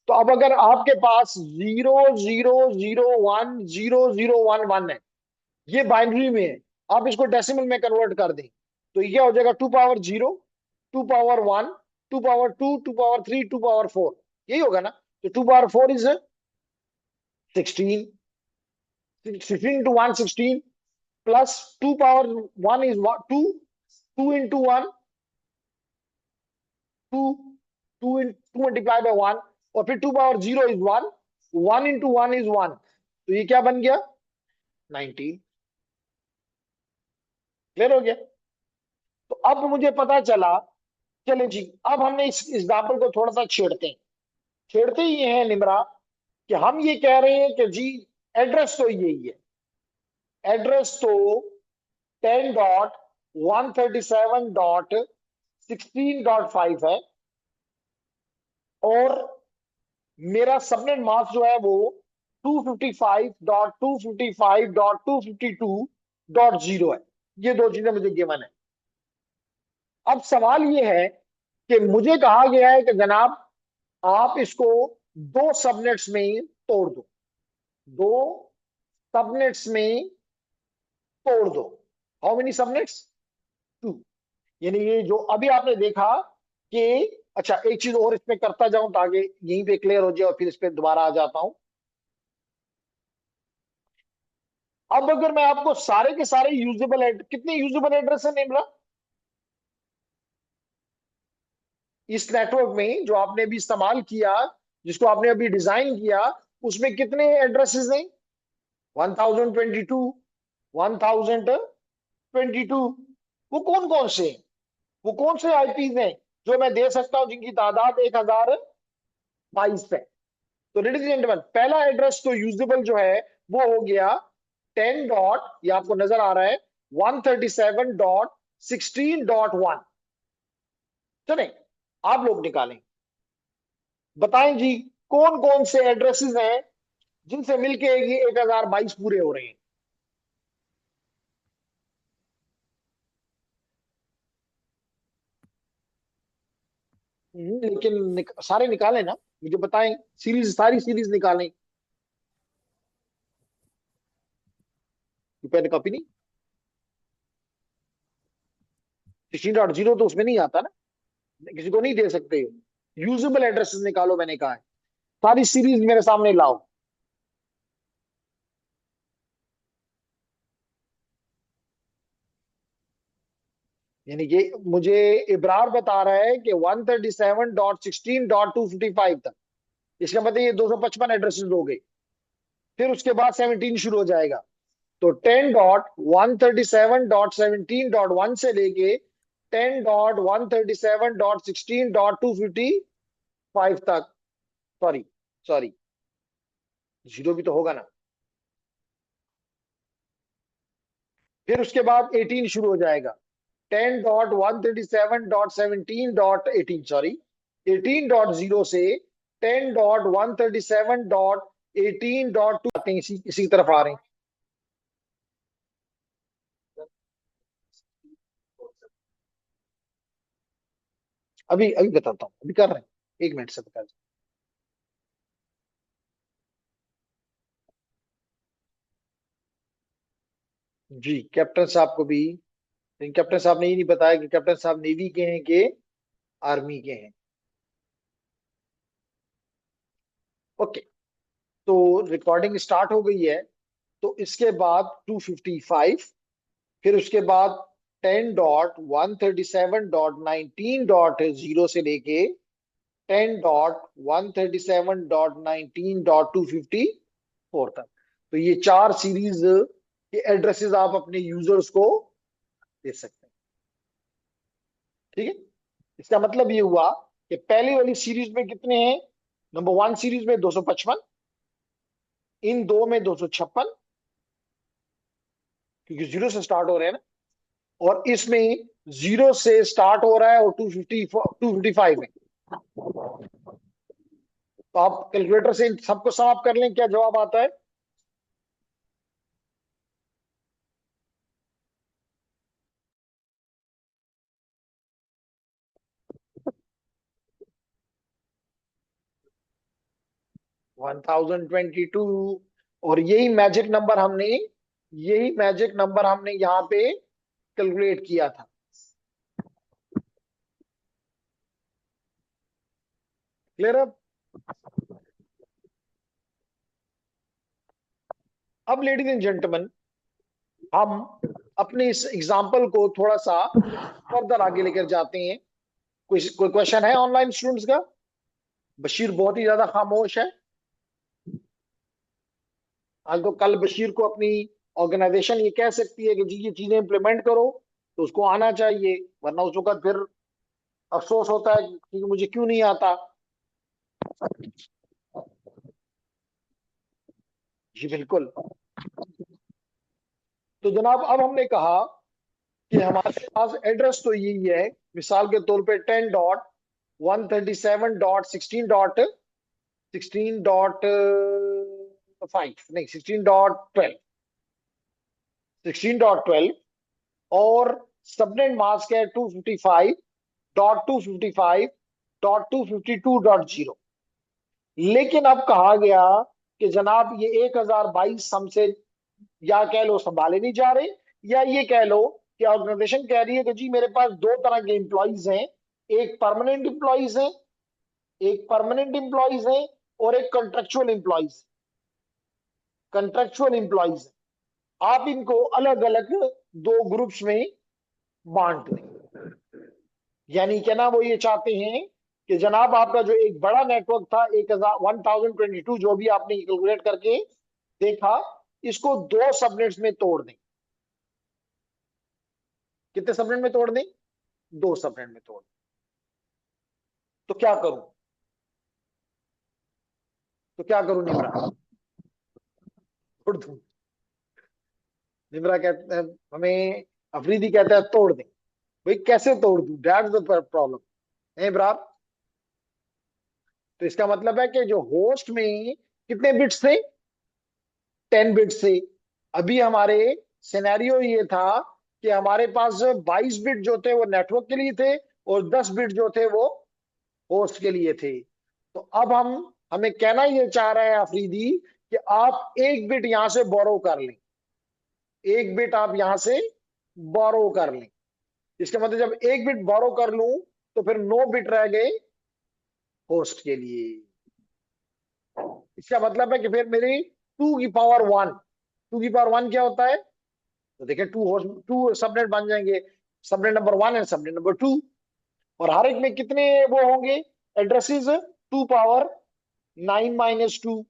तो अब अगर आपके पास 0 0 0 1 0 0 1 1 है, ये बाइनरी में है, आप इसको डेसिमल में कन्वर्ट कर दें, तो ये क्या हो जाएगा? 2 power 0, 2 power 1, 2 power 2, 2 power 3, 2 power 4, यही होगा ना। तो 2 power 4 is 16, 16 into 1 16, plus 2 power 1 is 2, 2 into 1 two, 2 multiply by 1, और फिर 2 पावर 0 इज 1, 1 into 1 इज 1, तो ये क्या बन गया? 19। क्लियर हो गया? तो अब मुझे पता चला, चले जी, अब हमने इस एग्जाम्पल को थोड़ा सा छेड़ते हैं। छेड़ते ही ये है निमरा, कि हम ये कह रहे हैं कि जी एड्रेस तो यही है, एड्रेस तो 10.137.16.5 है, और मेरा सबनेट मास्क जो है वो 255.255.252.0 है। ये दो चीजें मुझे गिवन है। अब सवाल ये है कि मुझे कहा गया है कि जनाब आप इसको दो सबनेट्स में तोड़ दो, दो सबनेट्स में तोड़ दो। How many subnets? 2। यानी ये जो अभी आपने देखा कि, अच्छा एक चीज और इसमें करता जाऊं ताकि यहीं पे क्लियर हो जाए, और फिर इस पे दोबारा आ जाता हूं। अब अगर मैं आपको सारे के सारे यूजेबल कितने यूजेबल एड्रेस है निमरा इस नेटवर्क में, जो आपने अभी इस्तेमाल किया, जिसको आपने अभी डिजाइन किया, उसमें कितने एड्रेसेस हैं? 1022, 1022। वो कौन कौन से हैं? वो कौन से आईपीज हैं जो मैं दे सकता हूं जिनकी तादाद 1022 है? तो लेडीज एंड जेंटलमैन, पहला एड्रेस तो यूजेबल जो है वो हो गया 10 डॉट, ये आपको नजर आ रहा है, 137.16.1। चले, आप लोग निकालें, बताएं जी, कौन कौन से एड्रेसेस हैं जिनसे मिलके ये 1022 पूरे हो रहे हैं? लेकिन सारे निकालें ना, मुझे बताएं, सीरीज, सारी सीरीज निकालें। पेन कॉपी नहीं, 16.0 तो उसमें नहीं आता ना, किसी को नहीं दे सकते। यूजेबल एड्रेसेस निकालो, मैंने कहा है, सारी सीरीज मेरे सामने लाओ। यानी कि मुझे इब्रार बता रहा है कि 137.16.255 तक, इसका मतलब ये 255 एड्रेसेस हो गए। फिर उसके बाद 17 शुरू हो जाएगा। तो 10.137.17.1 से लेके 10.137.16.255 तक। सॉरी, सॉरी, जीरो भी तो होगा ना। फिर उसके बाद 18 शुरू हो जाएगा, 10.137.17.18, सॉरी, 18.0 से 10.137.18.2 आते हैं, इसी इसी तरफ आ रहे हैं। अभी अभी बताता हूँ, अभी कर रहे हैं, 1 मिनट से बता। जी, कैप्टन साहब को भी, लेकिन कैप्टन साहब ने ये नहीं बताया कि कैप्टन साहब नेवी के हैं कि आर्मी के हैं। ओके, तो रिकॉर्डिंग स्टार्ट हो गई है। तो इसके बाद 255, फिर उसके बाद 10.137.19.0 से लेके 10.137.19.254 तक। तो ये 4 सीरीज के एड्रेसेस आप अपने यूजर्स को दे सकते हैं। ठीक है, इसका मतलब ये हुआ कि पहली वाली सीरीज में कितने हैं, नंबर 1 सीरीज में 255, इन दो में 256, क्योंकि जीरो से स्टार्ट हो रहे हैं ना, और इसमें जीरो से स्टार्ट हो रहा है और 255 में। तो आप कैलकुलेटर से इन सबको समाप्त कर लें, क्या जवाब आता है? वन 1022। और यही मैजिक नंबर हमने यहाँ पे कैलकुलेट किया था। क्लियर? अब लेडीज एंड जेंटलमैन, हम अपने इस एग्जाम्पल को थोड़ा सा फर्दर आगे लेकर जाते हैं। कोई क्वेश्चन है ऑनलाइन स्टूडेंट्स का? बशीर बहुत ही ज्यादा खामोश है। आज तो कल बशीर को अपनी ऑर्गेनाइजेशन ये कह सकती है कि जी ये चीजें इंप्लीमेंट करो, तो उसको आना चाहिए, वरना उस वक्त फिर अफसोस होता है कि मुझे क्यों नहीं आता। जी बिल्कुल। तो जनाब, अब हमने कहा कि हमारे पास एड्रेस तो यही है, मिसाल के तौर पे 10.137.16.16.5 नहीं 16.12 और सबनेट मास्क है 255.255.252.0। लेकिन अब कहा गया कि जनाब ये 1022 हमसे या कह लो संभाले नहीं जा रहे, या ये कह लो कि ऑर्गेनाइजेशन कह रही है कि जी मेरे पास दो तरह के एम्प्लॉइज हैं, एक परमानेंट एम्प्लॉइज हैं, और एक कंट्रेक्चुअल एम्प्लॉइज। आप इनको अलग अलग दो ग्रुप्स में बांट दें। यानी क्या ना, वो ये चाहते हैं कि जनाब आपका जो एक बड़ा नेटवर्क था 1022 जो भी आपने कैलकुलेट करके देखा, इसको दो सबनेट्स में तोड़ दें। कितने सबनेट में तोड़ दें? दो सबनेट में तोड़ दें। तो क्या करूं? निम्रा? तोड़ दूं? निम्रा कहते हैं, हमें अफरीदी कहता है तोड़ दें। भाई कैसे तोड़ दूं, दैट्स द प्रॉब्लम है ब्रार। तो इसका मतलब है कि जो होस्ट में कितने बिट्स थे, 10 बिट्स थे। अभी हमारे सिनेरियो ये था कि हमारे पास 22 बिट जो थे वो नेटवर्क के लिए थे, और 10 बिट जो थे वो होस्ट के लिए थे। तो अब हमें कहना ये चाह रहा है अफरीदी कि आप एक बिट यहां से बोरो कर लें, एक बिट आप यहां से बोरो कर लें। इसका मतलब जब एक बिट बोरो कर लूं, तो फिर 9 बिट रह गए होस्ट के लिए। इसका मतलब है कि फिर मेरी 2 की पावर 1, 2 की पावर 1 क्या होता है? तो देखिए, टू सबनेट बन जाएंगे, subnet number 1 and subnet number 2। और हर एक में कितने वो होंगे addresses? 2 power 9 - 2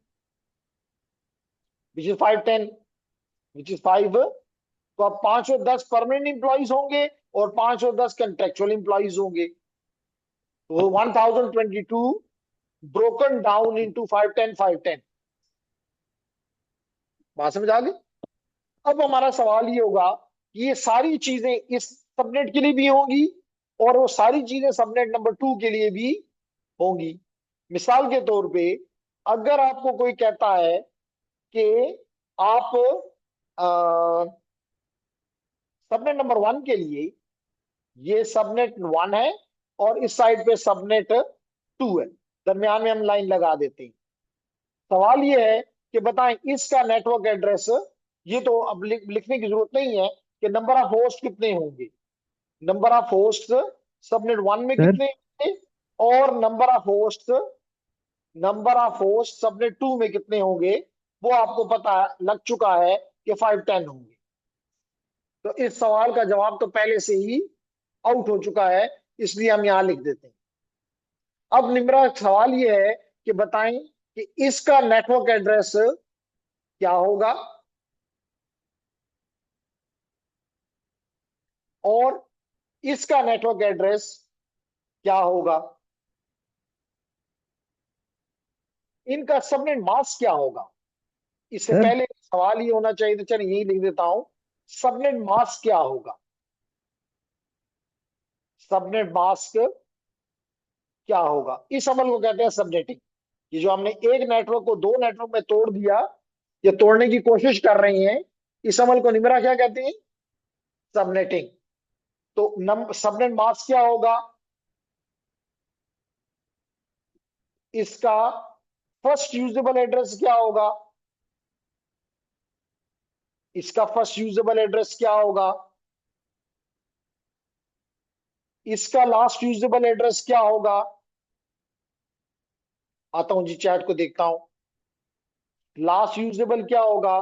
which is 510, which is 5। तो अब 510 परमानेंट इंप्लॉइज होंगे और 510 कंट्रेक्चुअल इंप्लॉइज होंगे। तो 1022 ब्रोकन डाउन इंटू 510 510। बात समझ आ गई? अब हमारा सवाल ये होगा कि ये सारी चीजें इस सबनेट के लिए भी होंगी, और वो सारी चीजें सबनेट नंबर 2 के लिए भी होंगी। मिसाल के तौर पे, अगर आपको कोई कहता है कि आप सबनेट नंबर 1 के लिए, ये सबनेट 1 है और इस साइड पे सबनेट 2 है, दरमियान में हम लाइन लगा देते हैं। सवाल ये है कि बताएं इसका नेटवर्क एड्रेस, ये तो अब लिखने की जरूरत नहीं है कि नंबर ऑफ होस्ट कितने होंगे। नंबर ऑफ होस्ट सबनेट 1 में सर कितने होंगे, और नंबर ऑफ होस्ट सबनेट 2 में कितने होंगे, वो आपको पता लग चुका है कि 510 होंगे। तो इस सवाल का जवाब तो पहले से ही आउट हो चुका है, इसलिए हम यहां लिख देते हैं। अब निम्रा सवाल ये है कि बताएं कि इसका नेटवर्क एड्रेस क्या होगा और इसका नेटवर्क एड्रेस क्या होगा, इनका सबनेट मास्क क्या होगा। इससे सर पहले सवाल ये होना चाहिए था, चलिए यही लिख देता हूं, सबनेट मास्क क्या होगा। सबनेट मास्क क्या होगा, इस अमल को कहते हैं सबनेटिंग। ये जो हमने एक नेटवर्क को दो नेटवर्क में तोड़ दिया, ये तोड़ने की कोशिश कर रही हैं, इस अमल को निम्रा क्या कहते हैं, सबनेटिंग। तो सबनेट मास्क क्या होगा, इसका फर्स्ट यूजेबल एड्रेस क्या होगा, इसका फर्स्ट यूजेबल एड्रेस क्या होगा, इसका लास्ट यूजेबल एड्रेस क्या होगा। आता हूं जी, चैट को देखता हूं। लास्ट यूजेबल क्या होगा,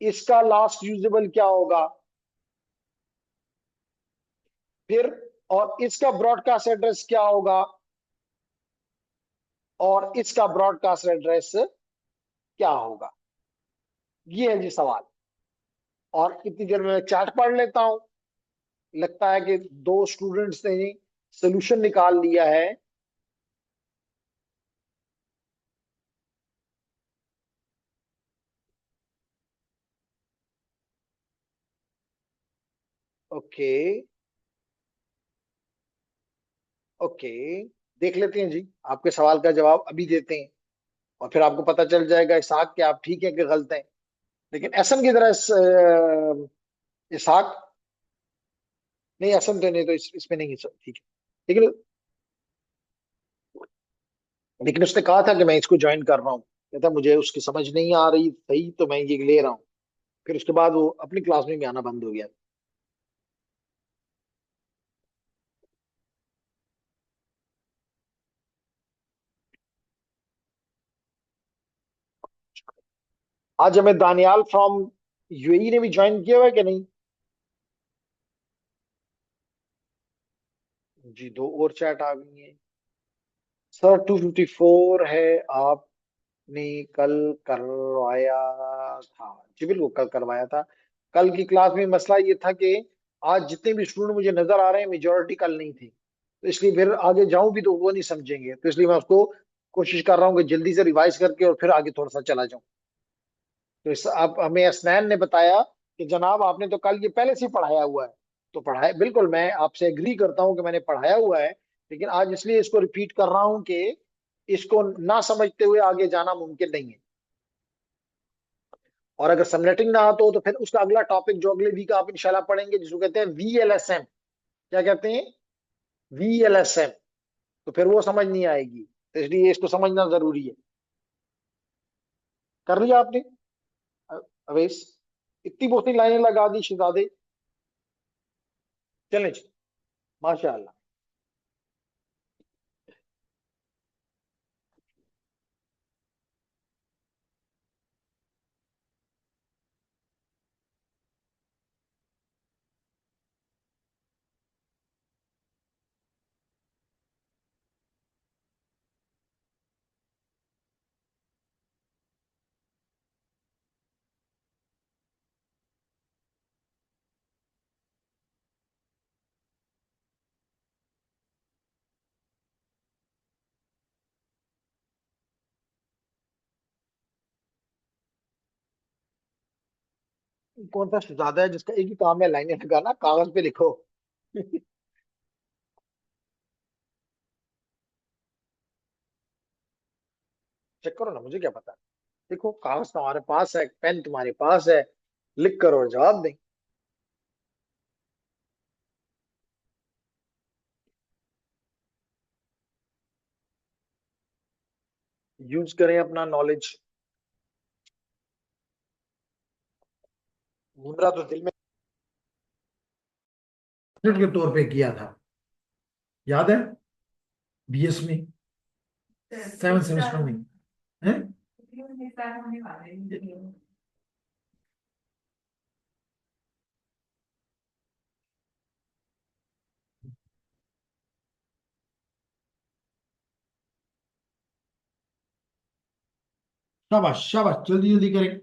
इसका लास्ट यूजेबल क्या होगा, फिर और इसका ब्रॉडकास्ट एड्रेस क्या होगा, और इसका ब्रॉडकास्ट एड्रेस क्या होगा। ये है जी सवाल। और इतनी देर में मैं चैट पढ़ लेता हूं। लगता है कि दो स्टूडेंट्स ने सोल्यूशन निकाल लिया है। ओके, ओके, देख लेते हैं जी, आपके सवाल का जवाब अभी देते हैं और फिर आपको पता चल जाएगा इसहाक कि आप ठीक है कि गलत हैं। लेकिन एसन की तरह इसहाक, नहीं एसन तो नहीं, तो इसमें नहीं है, ठीक है। लेकिन लेकिन उसने कहा था कि मैं इसको ज्वाइन कर रहा हूँ, कहता मुझे उसकी समझ नहीं आ रही सही तो मैं ये ले रहा हूँ। फिर उसके बाद वो अपनी क्लास में भी आना बंद हो गया। आज हमें दानियाल फ्रॉम यूएई ने भी ज्वाइन किया हुआ है कि नहीं। जी, दो और चैट आ गई हैं। सर 254 है, आपने कल करवाया था। जी बिल्कुल, कल करवाया था। कल की क्लास में मसला ये था कि आज जितने भी स्टूडेंट मुझे नजर आ रहे हैं मेजोरिटी कल नहीं थे, तो इसलिए फिर आगे जाऊं भी तो वो नहीं समझेंगे, तो इसलिए मैं उसको कोशिश कर रहा हूँ कि जल्दी से रिवाइज करके और फिर आगे थोड़ा सा चला जाऊं। तो इस आप हमें असनैन ने बताया कि जनाब आपने तो कल ये पहले से ही पढ़ाया हुआ है। तो पढ़ाया, बिल्कुल मैं आपसे एग्री करता हूं कि मैंने पढ़ाया हुआ है, लेकिन आज इसलिए इसको रिपीट कर रहा हूं कि इसको ना समझते हुए आगे जाना मुमकिन नहीं है। और अगर सबनेटिंग ना आता हो तो फिर उसका अगला टॉपिक जो अगले वीक आप इंशाल्लाह पढ़ेंगे, जिसको कहते हैं वीएलएसएम। क्या कहते हैं, वीएलएसएम। तो फिर वो समझ नहीं आएगी, तो इसलिए इसको समझना जरूरी है। कर लिया आपने अवेश, इतनी बहुत लाइनें लगा दी शहजादे। चलें जी, माशाअल्लाह। कौन सा शहजादा है जिसका एक ही काम है लाइनें लगाना, कागज पे लिखो। चेक करो ना, मुझे क्या पता। देखो कागज तुम्हारे पास है, पेन तुम्हारे पास है, लिख करो और जवाब दें। यूज करें अपना नॉलेज। मुद्रा तो दिल में के तौर पे किया था, याद है, बीएस में, सेवन सेमेस्टर में है। शाबाश शाबाश, जल्दी जल्दी करें।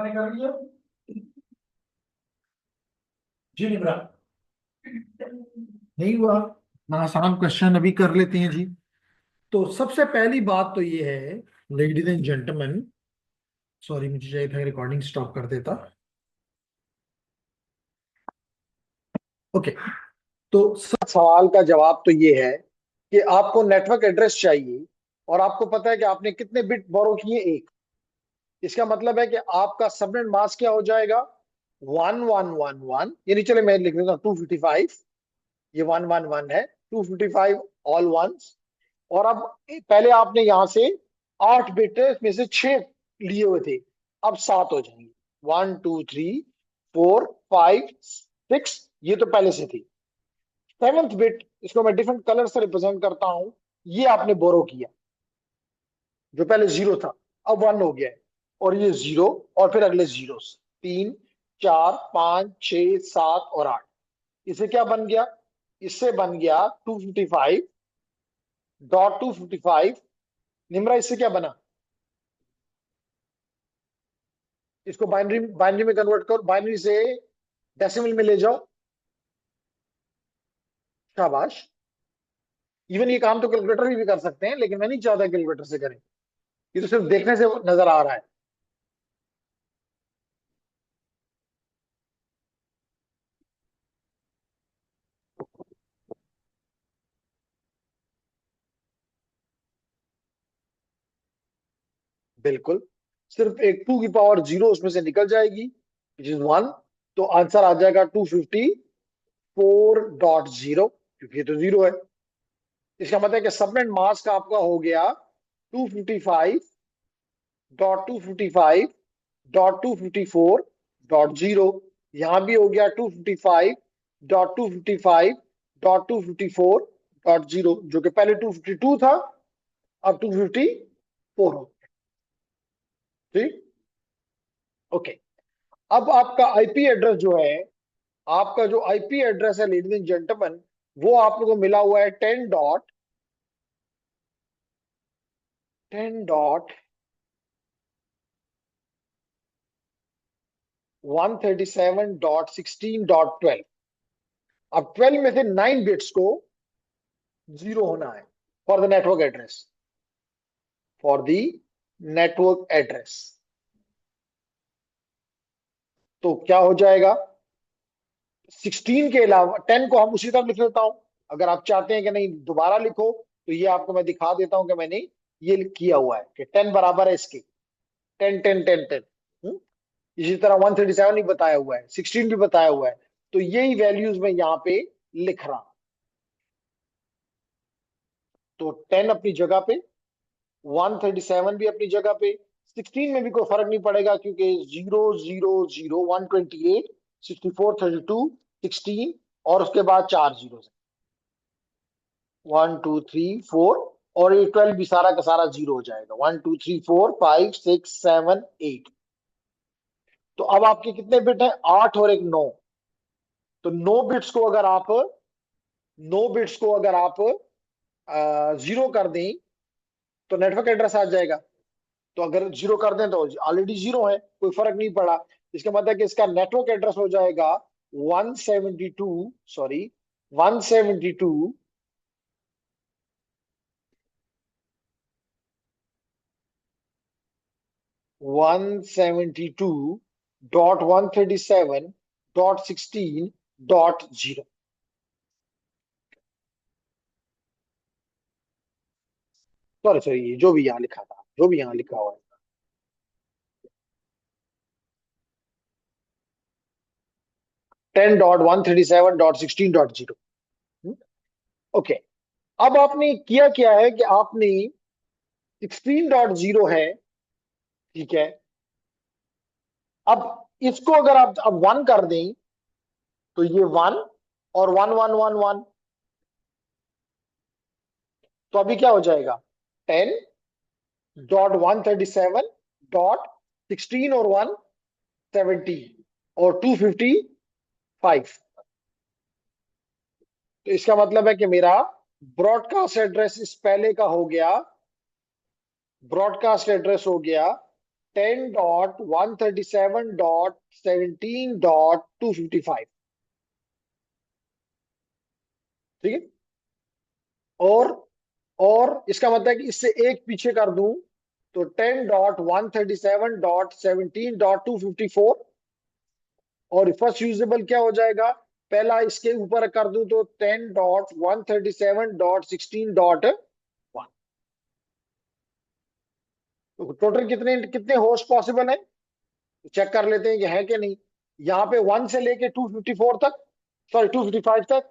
निकाल लिया जी, निबरा नहीं हुआ। आसान क्वेश्चन अभी कर लेते हैं जी। तो सबसे पहली बात तो ये है, लेडीज एंड जेंटलमैन, सॉरी मुझे चाहिए था रिकॉर्डिंग स्टॉप कर देता। ओके, तो सवाल का जवाब तो ये है कि आपको नेटवर्क एड्रेस चाहिए और आपको पता है कि आपने कितने बिट बोरो किए, एक। इसका मतलब है कि आपका सबनेट मास्क क्या हो जाएगा, 1111, यानी चले मैं लिख देता हूं 255, ये 111 है, 255 ऑल वंस। और अब पहले आपने यहां से 8 बिट में से 6 लिए हुए थे, अब 7 हो जाएंगे, 1 2 3 4 5 6, ये तो पहले से थी। 7th बिट, इसको मैं डिफरेंट कलर से रिप्रेजेंट करता हूं, ये आपने बोरो किया, जो पहले 0 था अब 1 हो गया है, और ये 0, और फिर अगले जीरो, 3 4 5 6 7 और 8, इसे क्या बन गया, इससे बन गया 255.255। निम्रा, इससे क्या बना, इसको बाइनरी बाइनरी में कन्वर्ट करो, बाइनरी से डेसिमल में ले जाओ, शाबाश। इवन ये काम तो कैलकुलेटर भी कर सकते हैं, लेकिन मैं नहीं चाहता कैलकुलेटर से करें, ये तो सिर्फ देखने से नजर आ रहा है। बिल्कुल, सिर्फ एक 2 की पावर 0 उसमें से निकल जाएगी, विच इज 1, तो आंसर आ जाएगा 254.0, क्योंकि ये तो 0 है। इसका मतलब है कि सबनेट मास्क आपका हो गया 255.255.254.0, यहां भी हो गया 255.255.254.0, जो कि पहले 252 था, अब 254 हो गया। ठीक, ओके। अब आपका आईपी एड्रेस जो है, आपका जो आईपी एड्रेस है लेडीज एंड जेंटलमैन, वो आप लोगों को मिला हुआ है 10.137.16.12। अब 12 में से 9 बिट्स को 0 होना है for the network address, for the network address. तो क्या हो जाएगा, 16 के अलावा 10 को हम उसी तरह लिख लेता हूं, अगर आप चाहते हैं कि नहीं दोबारा लिखो, तो ये आपको मैं दिखा देता हूं कि मैंने ये किया हुआ है कि 10 बराबर है इसके, 10 10 10 10। इसी तरह 137 भी बताया हुआ है, 16 भी बताया हुआ है, तो यही वैल्यूज मैं यहाँ पे लिख रहा हूं। तो 10 अपनी जगह पे, 137 भी अपनी जगह पे, 16 में भी कोई फर्क नहीं पड़ेगा, क्योंकि 0 0 0 128 64 32 16, और उसके बाद 4 जीरो, 1 2 3 4, और ये 12 भी सारा का सारा 0 हो जाएगा, 1 2 3 4 5 6 7 8। तो अब आपके कितने बिट है, 8 और एक 9, तो 9 बिट्स को अगर आप 0 कर दें तो नेटवर्क एड्रेस आ जाएगा। तो अगर 0 कर दें तो ऑलरेडी 0 है, कोई फर्क नहीं पड़ा। इसका मतलब है कि इसका नेटवर्क एड्रेस हो जाएगा 172, सॉरी 172 172.137.16.0। सॉरी सॉरी, ये जो भी यहाँ लिखा था, जो भी यहाँ लिखा हुआ है, 10.137.16.0। ओके, अब आपने किया क्या है कि आपने 16.0 है, ठीक है, अब इसको अगर आप अब 1 कर दें तो ये 1 और 1 1 1 1, तो अभी क्या हो जाएगा, 10.137.16 और 117 और 255। तो इसका मतलब है कि मेरा ब्रॉडकास्ट एड्रेस इस पहले का हो गया, ब्रॉडकास्ट एड्रेस हो गया 10.137.17.255। ठीक है। और और इसका मतलब है कि इससे एक पीछे कर दूं तो 10.137.17.254। और फर्स्ट यूजेबल क्या हो जाएगा, पहला इसके ऊपर कर दूं तो 10.137.16.1। तो टोटल कितने कितने होस्ट पॉसिबल है, चेक कर लेते हैं कि है कि नहीं। यहाँ पे 1 से लेके 254 तक, सॉरी 255 तक।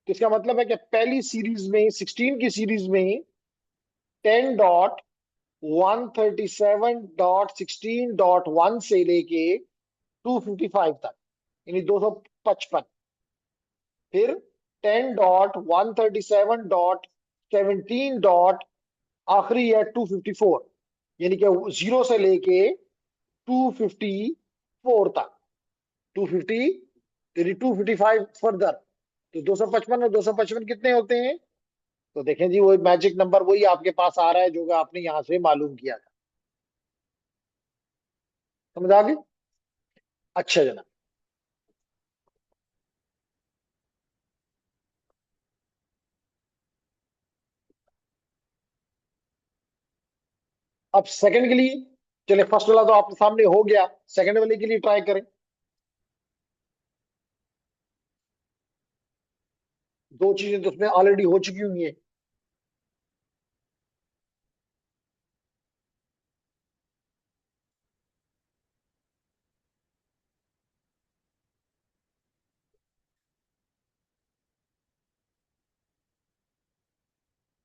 तो इसका मतलब है कि पहली सीरीज में 16 की सीरीज में 10.137.16.1 से लेके 255 तक, यानी 255। फिर 10.137.17 डॉट आखिरी है 254, यानी कि 0 से लेके 254 तक। 250 यानी 255 फर्दर। तो 255 और 255 कितने होते हैं, तो देखें जी वो मैजिक नंबर वही आपके पास आ रहा है जो कि आपने यहां से मालूम किया था। समझ आ गई। अच्छा जना। अब सेकंड के लिए, चले फर्स्ट वाला तो आपके सामने हो गया, सेकंड वाले के लिए ट्राई करें। दो चीजें तो उसमें ऑलरेडी हो चुकी हुई हैं।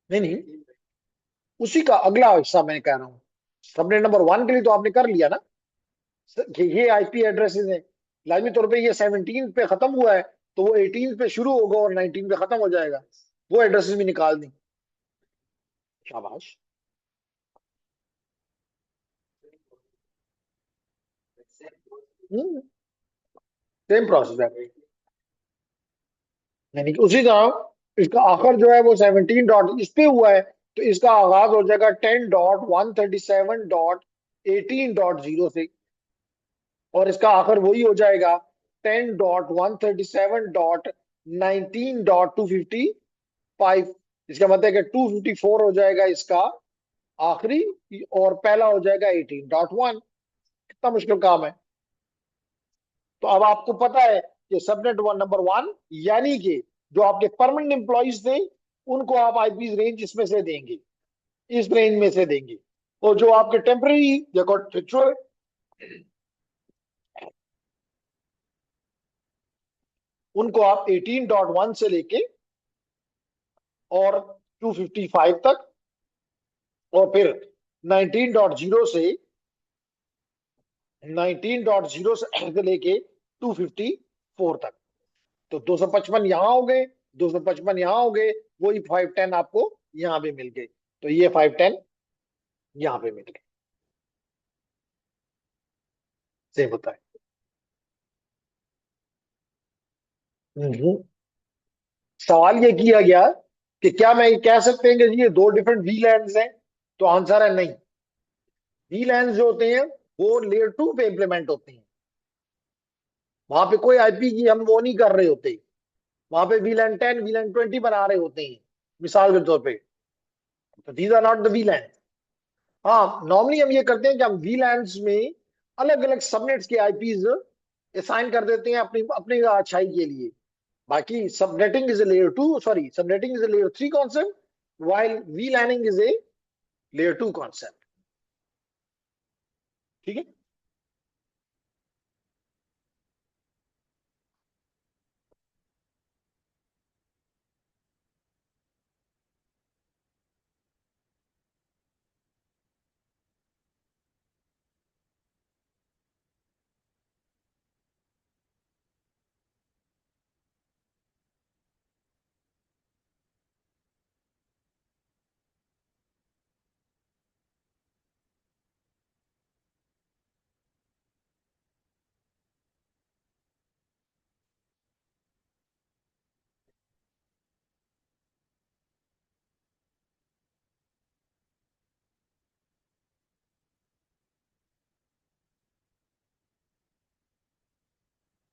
नहीं नहीं, उसी का अगला हिस्सा मैं कह रहा हूँ। सबने नंबर 1 के लिए तो आपने कर लिया ना, ये आईपी एड्रेसेस हैं। लाजमी तौर पे ये 17 पे खत्म हुआ है, तो वो 18 पे शुरू होगा और 19 पे खत्म हो जाएगा। वो एड्रेसेस भी निकाल दी। शाबाश। सेम प्रोसेस है, यानी कि उसी तरह इसका आखिर जो है वो 17 डॉट इस पे हुआ है, तो इसका आगाज हो जाएगा 10.137.18.0 से। और इसका आखिर वही हो जाएगा 10.137.19.255। इसका मतलब है कि 254 हो जाएगा इसका आखिरी, और पहला हो जाएगा 18.1। कितना मुश्किल काम है। तो अब आपको पता है कि सबनेट वन नंबर 1, यानी कि जो आपके परमानेंट एम्प्लॉइज थे उनको आप आईपी रेंज इसमें से देंगे, इस रेंज में से देंगे। और जो आपके टेम्पररी या कॉन्ट्रेक्चुअल, उनको आप 18.1 से लेके और 255 तक, और फिर 19.0 से 19.0 से लेके 254 तक। तो 255 यहां हो गए, 255 यहां हो गए, वही 510 आपको यहां पे मिल गए। तो ये 510 यहां पे मिल गए। सेम होता है। हम्म। सवाल ये किया गया कि क्या मैं ये कह सकते हैं कि जी ये दो डिफरेंट वी लैंड्स हैं, तो आंसर है नहीं। वी लैंड्स जो होते हैं वो लेयर 2 पे इंप्लीमेंट होते हैं। वहां पे कोई आईपी की हम वो नहीं कर रहे होते। वहां पे वीलैन 10 वीलैन 20 बना रहे होते हैं, मिसाल के तौर पे। तो these are not the VLAN. हाँ, नॉर्मली हम ये करते हैं कि हम वीलैंड्स में अलग अलग सबनेट्स के आईपीज असाइन कर देते हैं अपनी अपनी अच्छाई के लिए। बाकी subnetting is a layer 2, sorry subnetting is a layer 3 concept, while VLANing is a layer 2 concept। ठीक है।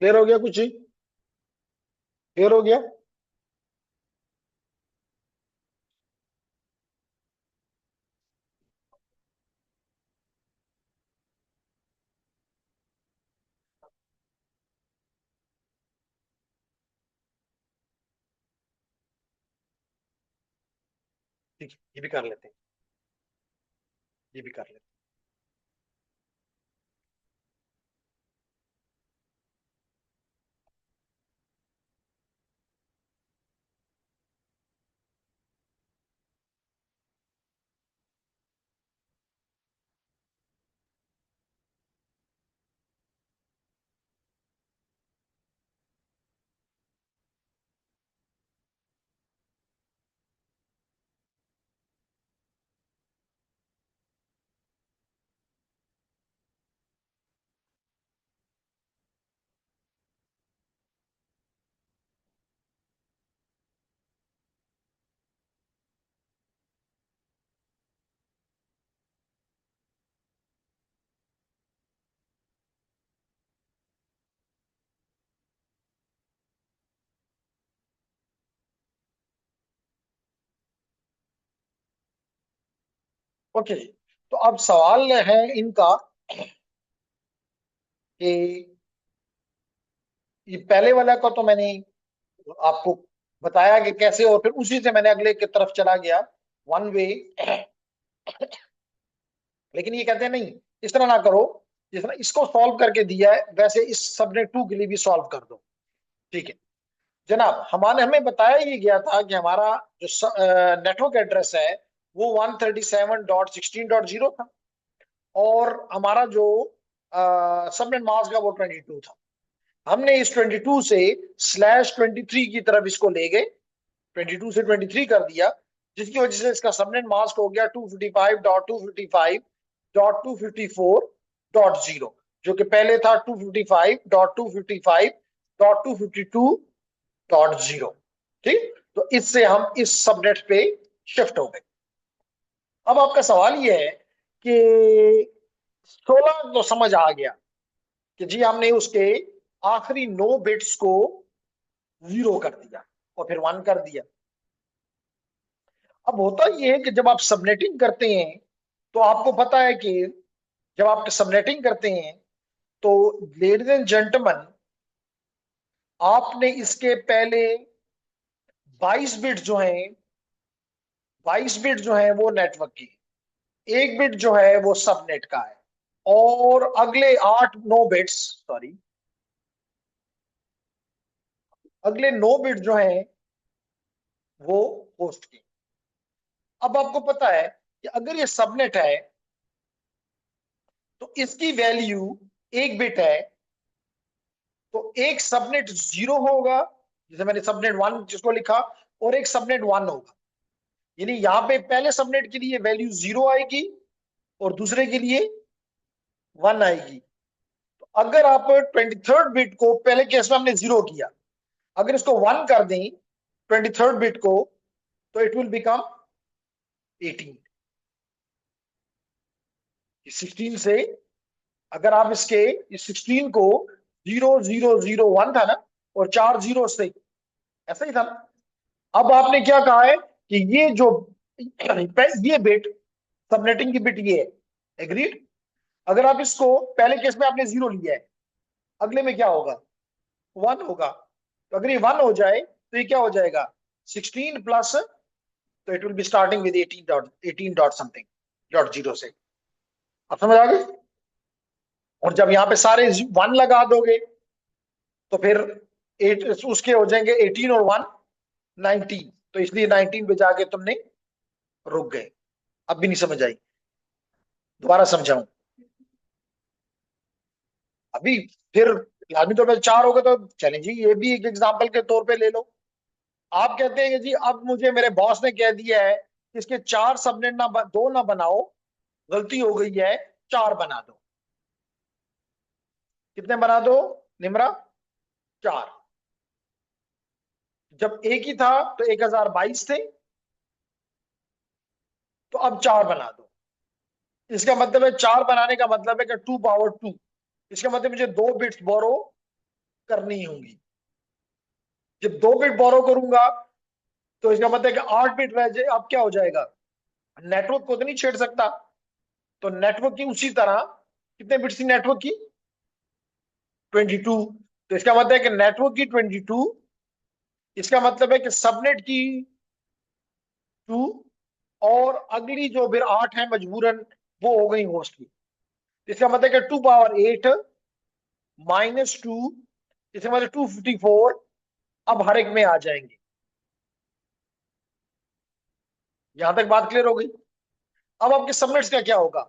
क्लियर हो गया? कुछ क्लियर हो गया? ठीक है, ये भी कर लेते हैं, ये भी कर लेते हैं। ओके, तो अब सवाल है इनका कि ये पहले वाला का तो मैंने आपको बताया कि कैसे, और फिर उसी से मैंने अगले की तरफ चला गया, वन वे। लेकिन ये कहते हैं नहीं, इस तरह ना करो, जिस तरह इसको सॉल्व करके दिया है वैसे इस सबनेट टू के लिए भी सॉल्व कर दो। ठीक है जनाब, हमारे हमें बताया ये गया था कि हमारा जो नेटवर्क एड्रेस है वो 137.16.0 था, और हमारा जो सबनेट मास्क का वो 22 था। हमने इस 22 से /23 की तरफ इसको ले गए, 22 से 23 कर दिया, जिसकी वजह से इसका सबनेट मास्क हो गया 255.255.254.0, जो कि पहले था 255.255.252.0। ठीक, तो इससे हम इस सबनेट पे शिफ्ट हो गए। अब आपका सवाल यह है कि 16 तो समझ आ गया कि जी हमने उसके आखिरी 9 बिट्स को 0 कर दिया और फिर 1 कर दिया। अब होता यह है कि जब आप सबनेटिंग करते हैं तो आपको पता है कि जब आप सबनेटिंग करते हैं तो लेडीज एंड जेंटलमैन, आपने इसके पहले 22 बिट जो हैं, 22 बिट जो है वो नेटवर्क की, एक बिट जो है वो सबनेट का है, और अगले 8 9 बिट्स, सॉरी, अगले 9 बिट जो है वो होस्ट की। अब आपको पता है कि अगर ये सबनेट है तो इसकी वैल्यू 1 बिट है, तो एक सबनेट 0 होगा, जैसे मैंने सबनेट 1 जिसको लिखा, और एक सबनेट 1 होगा। यानी यहां पे पहले सबनेट के लिए वैल्यू 0 आएगी और दूसरे के लिए 1 आएगी। तो अगर आप 23rd बिट को, पहले केस में हमने 0 किया, अगर इसको 1 कर दें 23rd बिट को, तो इट विल बिकम 18। 16 से, अगर आप इसके इस 16 को 0001 था ना, और 4 जीरो से, ऐसा ही था ना। अब आपने क्या कहा है कि ये जो ये बिट, सबनेटिंग की बिट ये है, एग्रीड। अगर आप इसको, पहले केस में आपने 0 लिया है, अगले में क्या होगा? 1 होगा। तो अगर ये 1 हो जाए तो ये क्या हो जाएगा? 16 प्लस, तो it will be starting with 18 dot something dot 0 से। अब समझ आ गई? और जब यहाँ पे सारे 1 लगा दोगे तो फिर 8 उसके हो जाएंगे 18 और 1 19, तो इसलिए 19 पे जाके तुमने रुक गए। अब भी नहीं समझ आई? दोबारा समझाऊं अभी? फिर लाजमी तौर पर 4 हो गए तो चलें जी, ये भी एक एग्जाम्पल के तौर पे ले लो। आप कहते हैं कि जी अब मुझे मेरे बॉस ने कह दिया है कि इसके 4 सबनेट ना, 2 ना बनाओ, गलती हो गई है, 4 बना दो। कितने बना दो निमरा? 4। जब एक ही था तो 1022 थे, तो अब 4 बना दो। इसका मतलब है 4 बनाने का मतलब है कि 2 पावर 2। इसका मतलब मुझे 2 बिट्स बोरो करनी होंगी। जब 2 बिट बोरो करूंगा तो इसका मतलब है कि 8 बिट रह जाए, अब क्या हो जाएगा, नेटवर्क को तो नहीं छेड़ सकता। तो नेटवर्क की उसी तरह कितने बिट्स थी नेटवर्क की, 22। तो इसका मतलब है कि नेटवर्क की 22, इसका मतलब है कि सबनेट की 2, और अगली जो फिर 8 है मजबूरन वो हो गई होस्ट की। इसका मतलब है कि 2 पावर 8 -2, इसका मतलब 254 अब हर एक में आ जाएंगे। यहां तक बात क्लियर हो गई। अब आपके सबनेट्स का क्या होगा,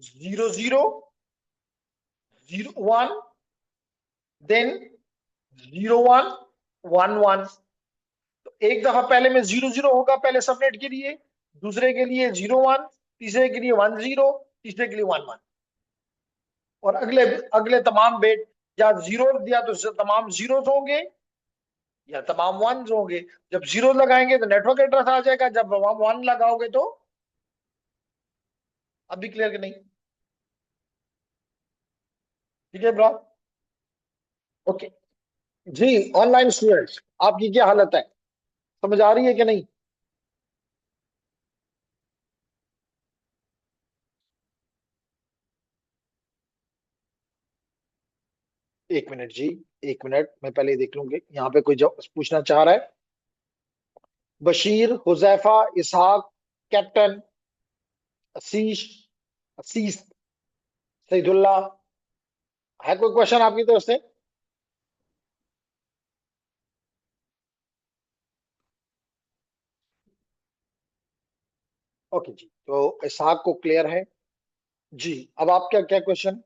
00, 01, देन 01, 11। तो एक दफा पहले में 00 होगा पहले सबनेट के लिए, दूसरे के लिए 01, तीसरे के लिए 10, तीसरे के लिए 11। और अगले अगले तमाम बिट या जीरो दिया तो तमाम जीरो होंगे या तमाम वन होंगे। जब जीरो लगाएंगे तो नेटवर्क एड्रेस आ जाएगा, जब वन लगाओगे तो, अभी क्लियर कि नहीं, ठीक है ब्रो। ओके जी। ऑनलाइन स्टूडेंट्स, आपकी क्या हालत है, समझ आ रही है कि नहीं? 1 मिनट जी, 1 मिनट, मैं पहले देख लूंगी यहाँ पे कोई जो पूछना चाह रहा है। बशीर, हुजैफा, इसहाक, कैप्टन, असीश, असीस, सईदुल्लाह, है कोई क्वेश्चन आपकी तरफ से? ओके जी, तो इसहाक को क्लियर है जी। अब आपका क्या क्वेश्चन?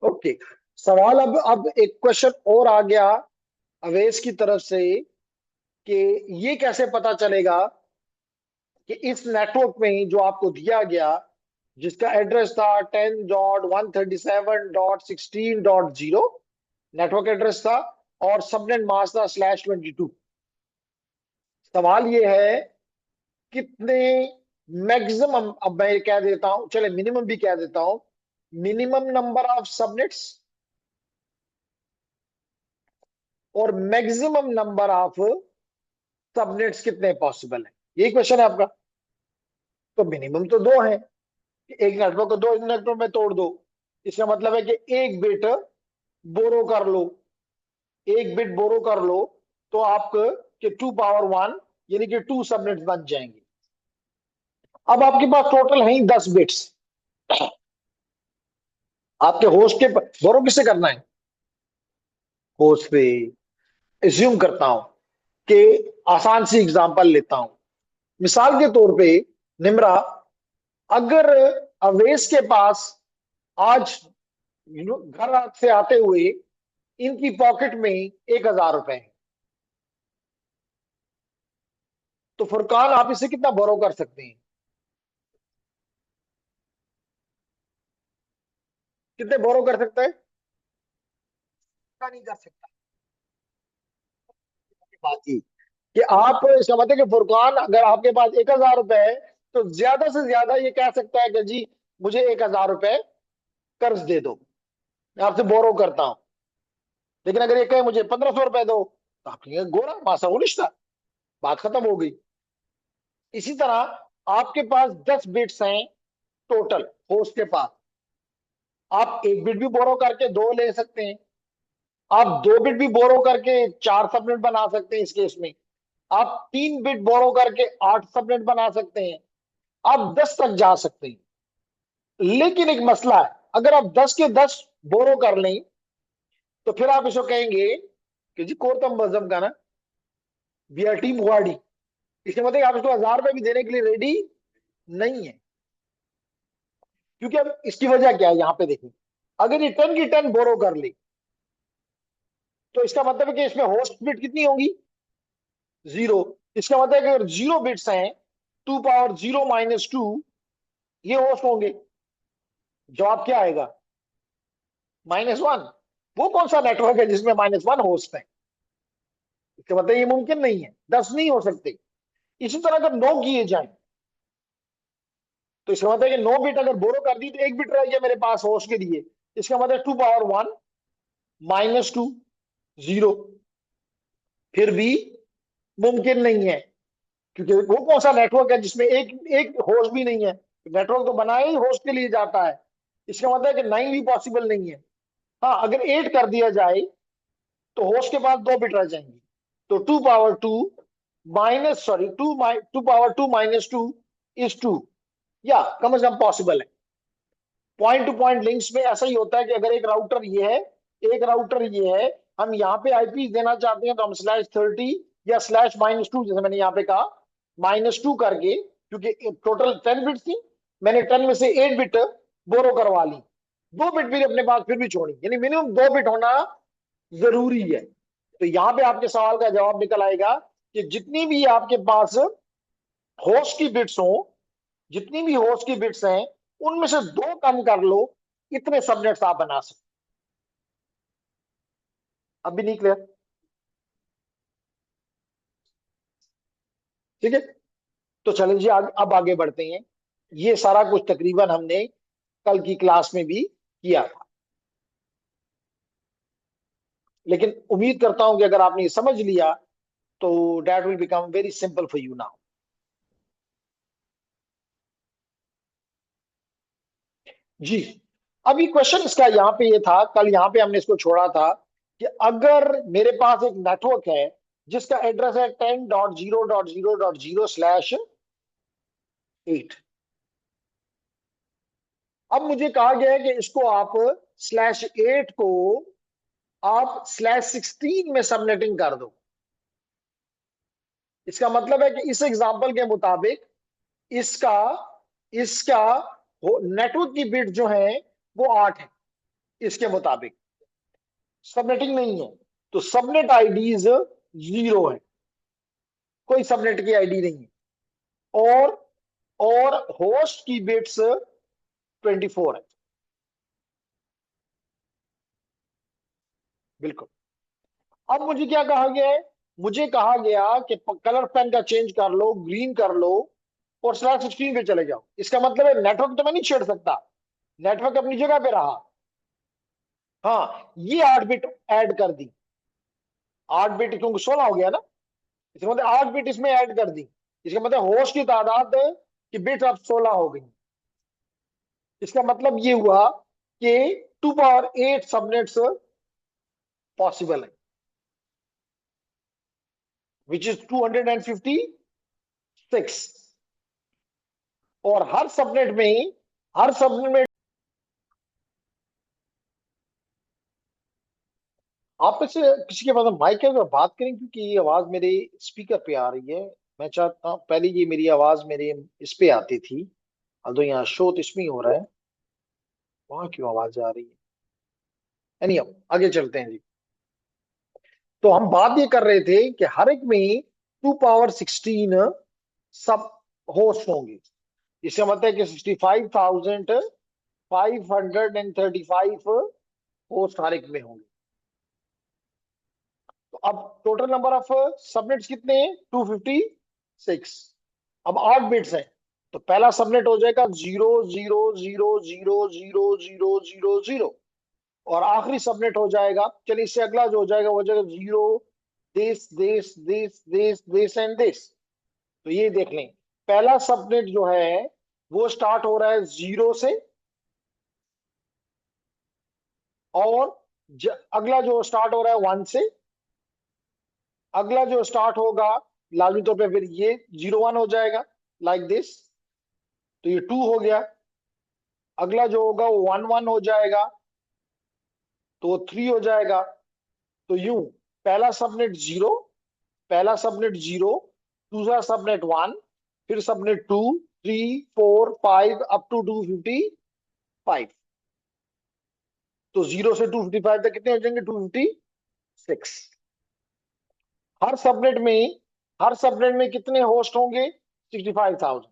ओके, सवाल अब एक क्वेश्चन और आ गया अवेश की तरफ से कि ये कैसे पता चलेगा कि इस नेटवर्क में जो आपको दिया गया, जिसका एड्रेस था 10.137.16.0, नेटवर्क एड्रेस था, और सबनेट मास्क था /22। सवाल ये है कितने मैक्सिमम, अब मैं ये कह देता हूं, चले मिनिमम भी कह देता हूं, मिनिमम नंबर ऑफ सबनेट्स और मैक्सिमम नंबर ऑफ सबनेट्स कितने पॉसिबल है, यही क्वेश्चन है आपका। तो मिनिमम तो 2 है, एक नेटवर्क को 2 नेटवर्क में तोड़ दो, इसका मतलब है कि एक बिट बोरो कर लो, एक बिट बोरो कर लो, तो आपके के 2 पावर 1 यानी कि 2 सबनेट्स बन जाएंगे। अब आपके पास टोटल है ही 10 बिट्स। आपके होस्ट के बोरो किससे करना है, होस्ट से। एज्यूम करता हूं कि आसान सी एग्जांपल लेता हूं, मिसाल के तौर पे निम्रा, अगर अवेश के पास आज घर से आते हुए इनकी पॉकेट में 1,000 रुपए है, तो फुरकान आप इसे कितना बोरो कर सकते हैं, कितने बोरो कर सकते हैं? क्या नहीं कर सकता। बात ही कि आप, इसका मतलब कि फुरकान अगर आपके पास 1,000 रुपए है तो ज्यादा से ज्यादा ये कह सकता है कि जी मुझे 1,000 रुपए कर्ज दे दो, मैं आपसे बोरो करता हूं। लेकिन अगर ये कहे मुझे 1,500 रुपए दो, तो आप कहेंगे गोरा मासा उलिश्ता, बात खत्म हो गई। इसी तरह आपके पास 10 बिट्स हैं टोटल होस्ट के पास, आप एक बिट भी बोरो करके 2 ले सकते हैं, आप 2 बिट भी बोरो करके 4 सबनेट बना सकते हैं इस केस में, आप 3 बिट बोरो करके 8 सबनेट बना सकते हैं, आप 10 तक जा सकते हैं। लेकिन एक मसला है, अगर आप 10 के 10 बोरो कर लें तो फिर आप इसको कहेंगे कि जी कोरतम बजम का ना वी आर टीम गुआड़ी, इसके मतलब आप इसको 1,000 रुपए भी देने के लिए रेडी नहीं है। क्योंकि अब इसकी वजह क्या है, यहां पे देखिए, अगर ये 10 की 10 बोरो कर ले तो इसका मतलब है कि इसमें होस्ट बिट कितनी होगी, 0। इसका मतलब है कि अगर 0 बिट्स हैं, 2 पावर 0 - 2 ये होस्ट होंगे। जवाब क्या आएगा, -1। वो कौन सा नेटवर्क है जिसमें -1 होस्ट है, इसका मतलब ये मुमकिन नहीं है, 10 नहीं हो सकते। इसी तरह अगर 9 किए जाए तो इसका मतलब है कि 9 बिट अगर बोरो कर दी तो एक बिट रह गया मेरे पास होस्ट के लिए, इसका मतलब 2 पावर 1 -2 0 फिर भी मुमकिन नहीं है, क्योंकि वो कौन सा नेटवर्क है जिसमें एक एक होस्ट भी नहीं है। नेटवर्क तो बनाया ही होस्ट के लिए जाता है। इसका मतलब है कि 9 भी पॉसिबल नहीं है। हाँ, अगर 8 कर दिया जाए तो होस्ट के पास 2 बिट रह जाएंगे। तो 2 power 2 minus sorry 2 power 2 -2 is 2, या कम से कम पॉसिबल है। पॉइंट टू पॉइंट लिंक्स में ऐसा ही होता है कि अगर एक राउटर ये है, एक राउटर ये है, हम यहाँ पे आईपी देना चाहते हैं तो हम /30 या /-2, जैसे मैंने यहाँ पे कहा, -2 करके, क्योंकि टोटल 10 बिट थी, मैंने 10 में से 8 बिट बोरो करवा ली, 2 बिट भी अपने पास फिर भी छोड़ी, यानी मिनिमम 2 बिट होना जरूरी है। तो यहाँ पे आपके सवाल का जवाब निकल आएगा कि जितनी भी आपके पास होस्ट की बिट्स हो, जितनी भी होस्ट की बिट्स हैं, उनमें से 2 कम कर लो, इतने सबनेट्स आप बना सकते। अब भी नहीं क्लियर? ठीक है, तो चलें जी अब आगे बढ़ते हैं। ये सारा कुछ तकरीबन हमने कल की क्लास में भी किया था, लेकिन उम्मीद करता हूं कि अगर आपने ये समझ लिया तो that will become very simple for you now. जी, अभी क्वेश्चन इसका यहाँ पे ये था, कल यहाँ पे हमने इसको छोड़ा था कि अगर मेरे पास एक नेटवर्क है जिसका एड्रेस है 10.0.0.0/8, अब मुझे कहा गया है कि इसको आप /8 को आप /16 में सबनेटिंग कर दो। इसका मतलब है कि इस एग्जांपल के मुताबिक इसका इसका नेटवर्क की बिट जो है वो 8 है इसके मुताबिक, सबनेटिंग नहीं है, तो सबनेट आईडीज 0 है, कोई सबनेट की आईडी नहीं है, और होस्ट की बिट्स 24 है। बिल्कुल। अब मुझे क्या कहा गया है? मुझे कहा गया कि कलर पेन का चेंज कर लो, ग्रीन कर लो, और /16 पे चले जाओ। इसका मतलब है नेटवर्क तो मैं नहीं छेड़ सकता, नेटवर्क अपनी जगह पे रहा। हाँ, ये 8 बिट ऐड कर दी, 8 बिट क्योंकि 16 हो गया ना, इसका मतलब 8 बिट इसमें ऐड कर दी। इसका मतलब होस्ट की तादाद की बिट अब 16 हो गई। इसका मतलब ये हुआ कि 2 पावर 8 सबनेट्स पॉसिबल है, विच इज 256। और हर सबनेट में आप में से किसी के पास माइक है तो बात करें, क्योंकि ये आवाज मेरे स्पीकर पे आ रही है। मैं चाहता हूँ, पहले ये मेरी आवाज मेरे इस पे आती थी, अब तो यहाँ शो तो इसमें ही हो रहा है, वहां क्यों आवाज आ रही है? एनी आगे चलते हैं जी। तो हम बात ये कर रहे थे कि हर एक में 2 पावर 16 सब होस्ट होंगे। इसका मतलब है कि 65,535 होस्ट हर एक में होंगे। तो अब टोटल नंबर ऑफ सबनेट्स कितने हैं? 256। अब 8 बिट्स हैं, तो पहला सबनेट हो जाएगा 0 0 0 0 0 0 0 0 और आखिरी सबनेट हो जाएगा, चलिए इससे अगला जो हो जाएगा वो हो जाएगा 0 this this this this this and this. तो ये देख लें, पहला सबनेट जो है वो स्टार्ट हो रहा है 0 से, और अगला जो स्टार्ट हो रहा है 1 से, अगला जो स्टार्ट होगा लाजमी तौर पे फिर ये 0 1 हो जाएगा, लाइक दिस। तो ये 2 हो गया। अगला जो होगा वो 1 1 हो जाएगा, तो वो 3 हो जाएगा। तो यूं, पहला सबनेट 0, पहला सबनेट 0, दूसरा सबनेट 1, फिर सबनेट 2, 3, 4, 5 अप टू 255। तो 0 से 255 तक कितने हो जाएंगे? 256। हर सबनेट में हर सबनेट में कितने होस्ट होंगे? 65,000।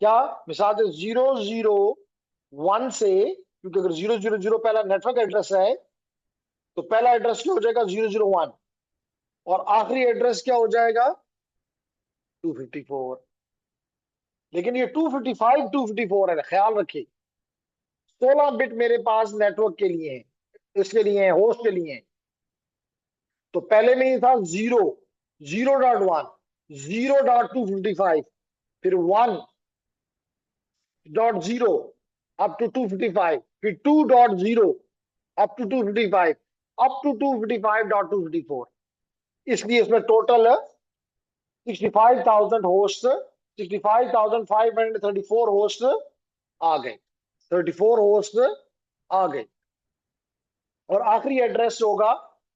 क्या मिसाल से 0 0 1 से, क्योंकि अगर 0 0 0 पहला नेटवर्क एड्रेस है तो पहला एड्रेस क्या हो जाएगा? 0 0 1, और आखिरी एड्रेस क्या हो जाएगा? 254। लेकिन ये 255 254 है, ख्याल रखिए। 16 बिट मेरे पास नेटवर्क के लिए है, इसके लिए है, होस्ट के लिए है। तो पहले में ये था 0, 0.1, 0.255, फिर 1.0 अप टू 255, फिर 2.0 अप टू 255, अप टू 255.254। इसलिए इसमें टोटल 65,000 होस्ट, 65,534 होस्ट आ गए, 34 होस्ट आ गए। और आखिरी एड्रेस होगा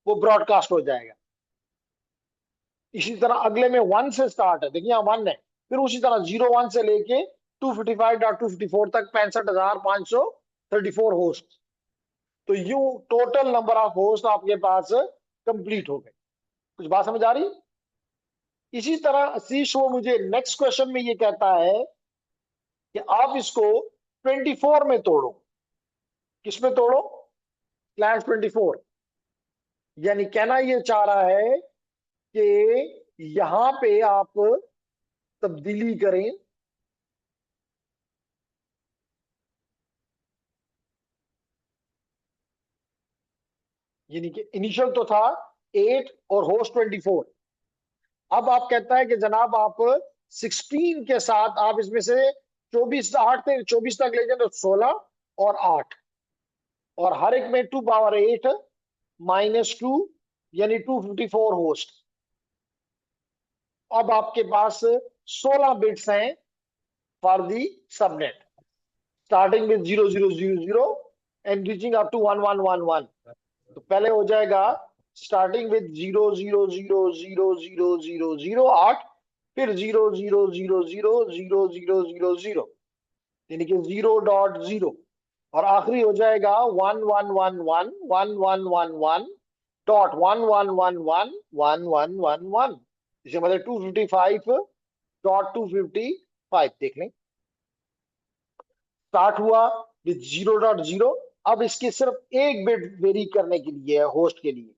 वो ब्रॉडकास्ट हो जाएगा। इसी तरह अगले में 1 से स्टार्ट है, देखिए यहाँ 1 है, फिर उसी तरह 01 से लेके 255.254 तक 65,534 होस्ट। तो you total number of host आपके पास कंप्लीट हो गए। कुछ बात समझ आ रही? इसी तरह आशीष वो मुझे नेक्स्ट क्वेश्चन में ये कहता है कि आप इसको 24 में तोड़ो। किस में तोड़ो? /24। यानी कहना ये चाह रहा है कि यहां पे आप तब्दीली करें, यानी कि इनिशियल तो था 8 और होस्ट 24। अब आप कहता है कि जनाब आप 16 के साथ आप इसमें से 24, 8 से 24 तक ले जाए तो 16 और 8, और हर एक में 2 पावर 8 -2 यानी 254 होस्ट। अब आपके पास 16 बिट्स हैं for the subnet, starting with 0000 and reaching up to 1111। तो पहले हो जाएगा स्टार्टिंग विद 00000008, फिर 00000000, यानी कि 0.0, और आखिरी हो जाएगा 111111.111111, इसे मतलब 255.255 देख लें। स्टार्ट हुआ विद 0.0। अब इसके सिर्फ एक बिट वेरी करने के लिए है होस्ट के लिए।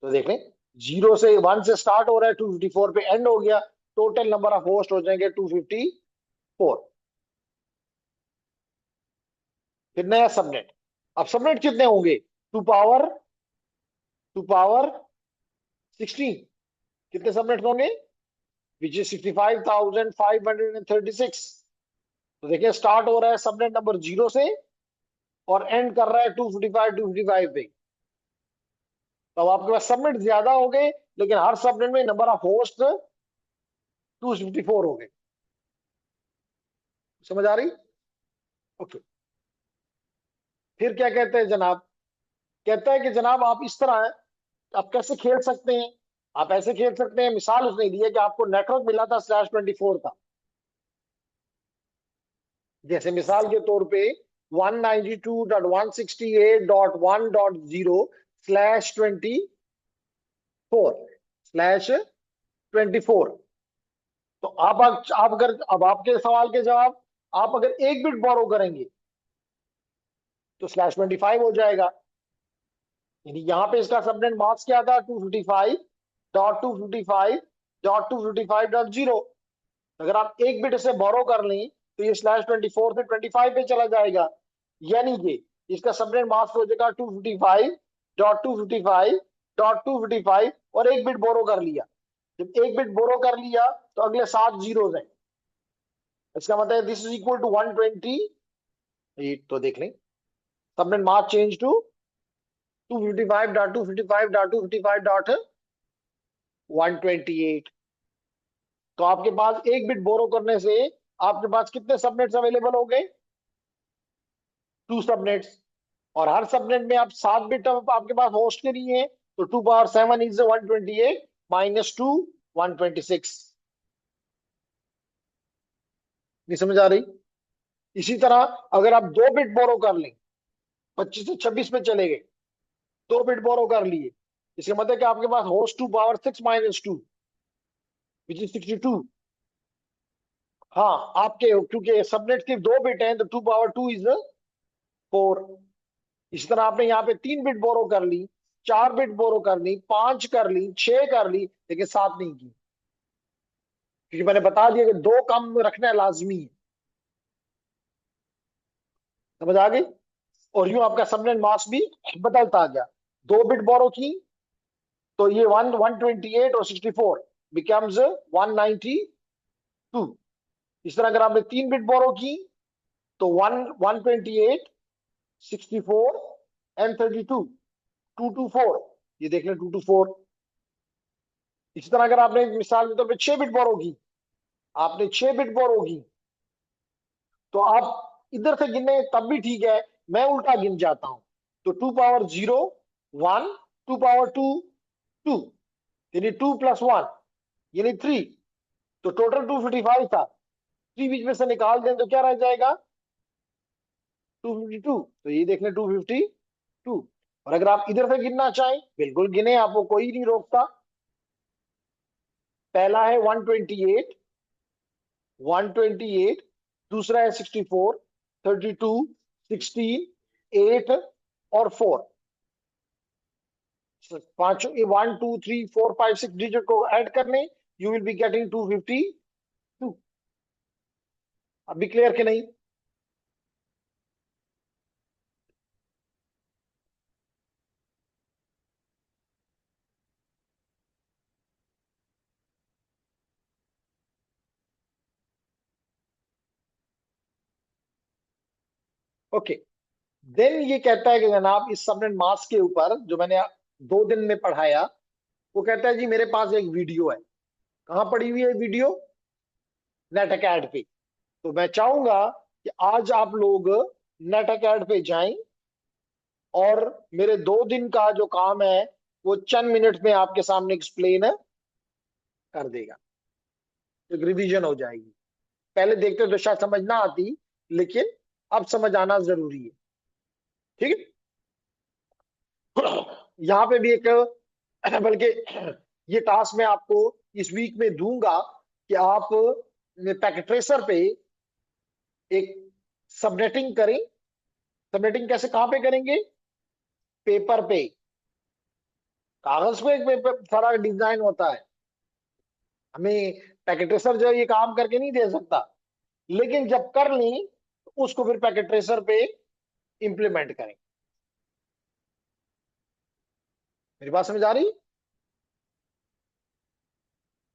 तो देख लें, 0 से 1 से स्टार्ट हो रहा है, 254 पे एंड हो गया, टोटल नंबर ऑफ होस्ट हो जाएंगे 254। फिर नया सबनेट। अब सबनेट कितने होंगे? 2 पावर 16। कितने सबनेट होंगे? Which is 65,536। तो देखिए स्टार्ट हो रहा है सबनेट नंबर 0 से और एंड कर रहा है 255 पे। तो अब आपके पास सबनेट ज्यादा हो गए, लेकिन हर सबनेट में नंबर ऑफ होस्ट 254 हो गए। समझ आ रही? ओके। फिर क्या कहते हैं जनाब? कहता है कि जनाब आप इस तरह आप कैसे खेल सकते हैं? आप ऐसे खेल सकते हैं, मिसाल उसने दी है कि आपको नेटवर्क मिला था /24 का। जैसे मिसाल के तौर पे 192.168.1.0/24 तो आप अगर अब आपके सवाल के जवाब, आप अगर एक बिट बोरो करेंगे तो /25 हो जाएगा। यानी यहां पे इसका सबनेट मास्क क्या था? 255.255.255.0। अगर आप एक बिट से बोरो कर लें तो ये /24 से 25 पे चला जाएगा। यानी कि इसका सबनेट मास्क हो जाएगा 255.255.255, और एक बिट बोरो कर लिया। जब एक बिट बोरो कर लिया तो अगले 7 जीरोज हैं। इसका मतलब दिस इज इक्वल टू 128। तो देख लें, सबनेट मास्क चेंज टू 255.255.255.128। तो आपके पास एक बिट बोरो करने से आपके पास कितने सबनेट्स अवेलेबल हो गए? 2 सबनेट्स। और हर सबनेट में आप 7 बिट आपके पास होस्ट के लिए है, तो 2 पावर 7 इज 128 -2 126। नहीं समझ आ रही? इसी तरह अगर आप 2 बिट बोरो कर लें, 25 से 26 पे चले गए, 2 बिट बोरो कर लिए, इसका मतलब कि आपके पास होस्ट 2 पावर 6 -2 विच इज 62। हाँ, आपके क्योंकि सबनेट के 2 बिट हैं तो 2 पावर 2 इज 4। इसी तरह आपने यहाँ पे 3 बिट बोरो कर ली, 4 बिट बोरो कर ली, 5 कर ली, 6 कर ली, लेकिन 7 नहीं की, क्योंकि मैंने बता दिया कि 2 कम रखना लाजमी है। समझ आ गई। और यूं आपका सबनेट मास्क भी बदलता गया। 2 बिट बोरो की तो ये 128 और 64 बिकम्स 192। इस तरह अगर आपने 3 बिट बोरो की तो 128, 64 एंड 32, 224। ये देख लें 224। इसी तरह अगर आपने मिसाल के तौर पर 6 बिट बोरो की, आपने 6 बिट बोरो की तो आप इधर से गिने तब भी ठीक है, मैं उल्टा गिन जाता हूं। तो 2 पावर 0 1, 2 पावर 2 2, यानी 2 + 1 यानी 3। तो टोटल 255 था, 3 बीच में से निकाल दें तो क्या रह जाएगा 252। तो ये देख लें 252। और अगर आप इधर से गिनना चाहें बिल्कुल गिने, आपको कोई नहीं रोकता। पहला है 128, 128, दूसरा है 64, 32, 16, 8 और 4। पांचों 1 2 3 4 5 6 डिजिट को ऐड करने, यू विल बी गेटिंग 252। अभी क्लियर कि नहीं? ओके। देन ये कहता है कि जनाब इस सबनेट मास्क के ऊपर जो मैंने 2 दिन में पढ़ाया, वो कहता है जी मेरे पास एक वीडियो है। कहाँ पड़ी हुई है वीडियो? नेट अकेड पे। तो मैं चाहूंगा कि आज आप लोग नेट अकेड पे जाएं और मेरे 2 दिन का जो काम है वो चंद मिनट में आपके सामने एक्सप्लेन कर देगा। एक रिवीजन हो जाएगी। पहले देखते तो शायद समझ ना आती, लेकिन अब समझ आना जरूरी है। ठीक है। यहाँ पे भी एक बल्कि ये टास्क मैं आपको इस वीक में दूंगा कि आप पैकेट ट्रेसर पे एक सबनेटिंग करें। सबनेटिंग कैसे, कहां पे करेंगे? पेपर पे। कागज पे एक पेपर सारा डिजाइन होता है। हमें पैकेट ट्रेसर जो है ये काम करके नहीं दे सकता, लेकिन जब कर ली तो उसको फिर पैकेट ट्रेसर पे इंप्लीमेंट करें। मेरी बात समझ आ रही?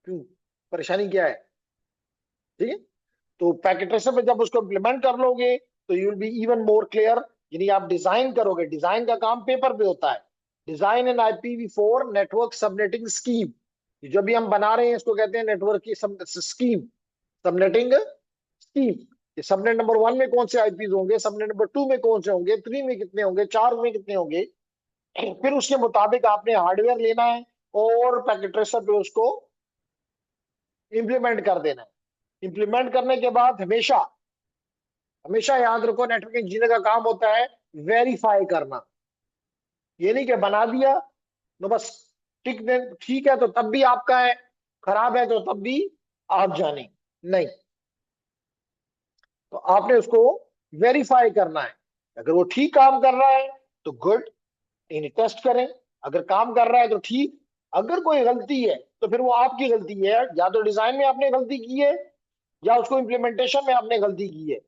क्यों, परेशानी क्या है? ठीक है। तो पैकेट ट्रेसर पे जब उसको इंप्लीमेंट कर लोगे तो you will be even more clear. यानी आप डिजाइन करोगे, डिजाइन का काम पेपर पे होता है। Design N IPv4 network subnetting scheme, जो भी हम बना रहे हैं इसको कहते हैं नेटवर्क की स्कीम, सबनेटिंग स्कीम। ये सबनेट नंबर 1 में कौन से आईपीज होंगे, सबनेट नंबर 2 में कौन से होंगे, 3 में कितने होंगे, 4 में कितने होंगे। फिर उसके मुताबिक आपने हार्डवेयर लेना है और पैकेट ट्रेसर पे उसको इंप्लीमेंट कर देना है। इंप्लीमेंट करने के बाद हमेशा हमेशा याद रखो नेटवर्क इंजीनियर का काम होता है वेरीफाई करना। ये नहीं कि बना दिया तो बस टिक दे, ठीक है तो तब भी आपका है, खराब है तो तब भी आप जाने। नहीं, तो आपने उसको वेरीफाई करना है। अगर वो ठीक काम कर रहा है तो गुड, इन्हें टेस्ट करें। अगर काम कर रहा है तो ठीक। अगर कोई गलती है तो फिर वो आपकी गलती है, या तो डिजाइन में आपने गलती की है या उसको इम्प्लीमेंटेशन में आपने गलती की है।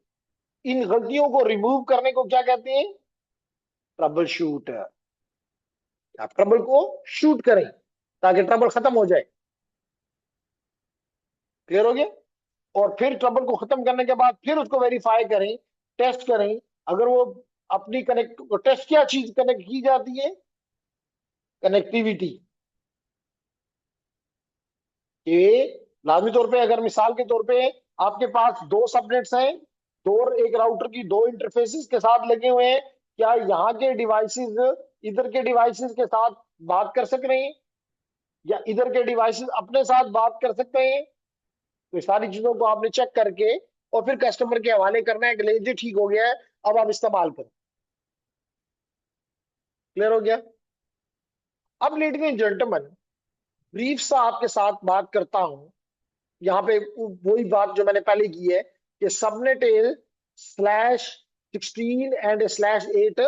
इन गलतियों को रिमूव करने को क्या कहते हैं? Trouble shoot. आप ट्रबल को शूट करें ताकि ट्रबल खत्म हो जाए। क्लियर हो गया? और फिर ट्रबल को खत्म करने के बाद फिर उसको वेरीफाई करें, टेस्ट करें। अगर वो अपनी कनेक्ट, टेस्ट क्या चीज कनेक्ट की जाती है? कनेक्टिविटी। कि लाजमी तौर पे अगर मिसाल के तौर पे आपके पास 2 सबनेट्स हैं, दो, एक राउटर की 2 इंटरफेसेस के साथ लगे हुए हैं, क्या यहाँ के डिवाइसेस इधर के डिवाइसेस के साथ बात कर सक रहे हैं, या इधर के डिवाइसेस अपने साथ बात कर सकते हैं? तो ये सारी चीजों को आपने चेक करके और फिर कस्टमर के हवाले करना है कि ले जी ठीक हो गया है, अब आप इस्तेमाल करो। क्लियर हो गया? अब लेडीज एंड जेंटलमैन, ब्रीफ सा आपके साथ बात करता हूं। यहाँ पे वही बात जो मैंने पहले की है कि सबनेट /16 एंड/8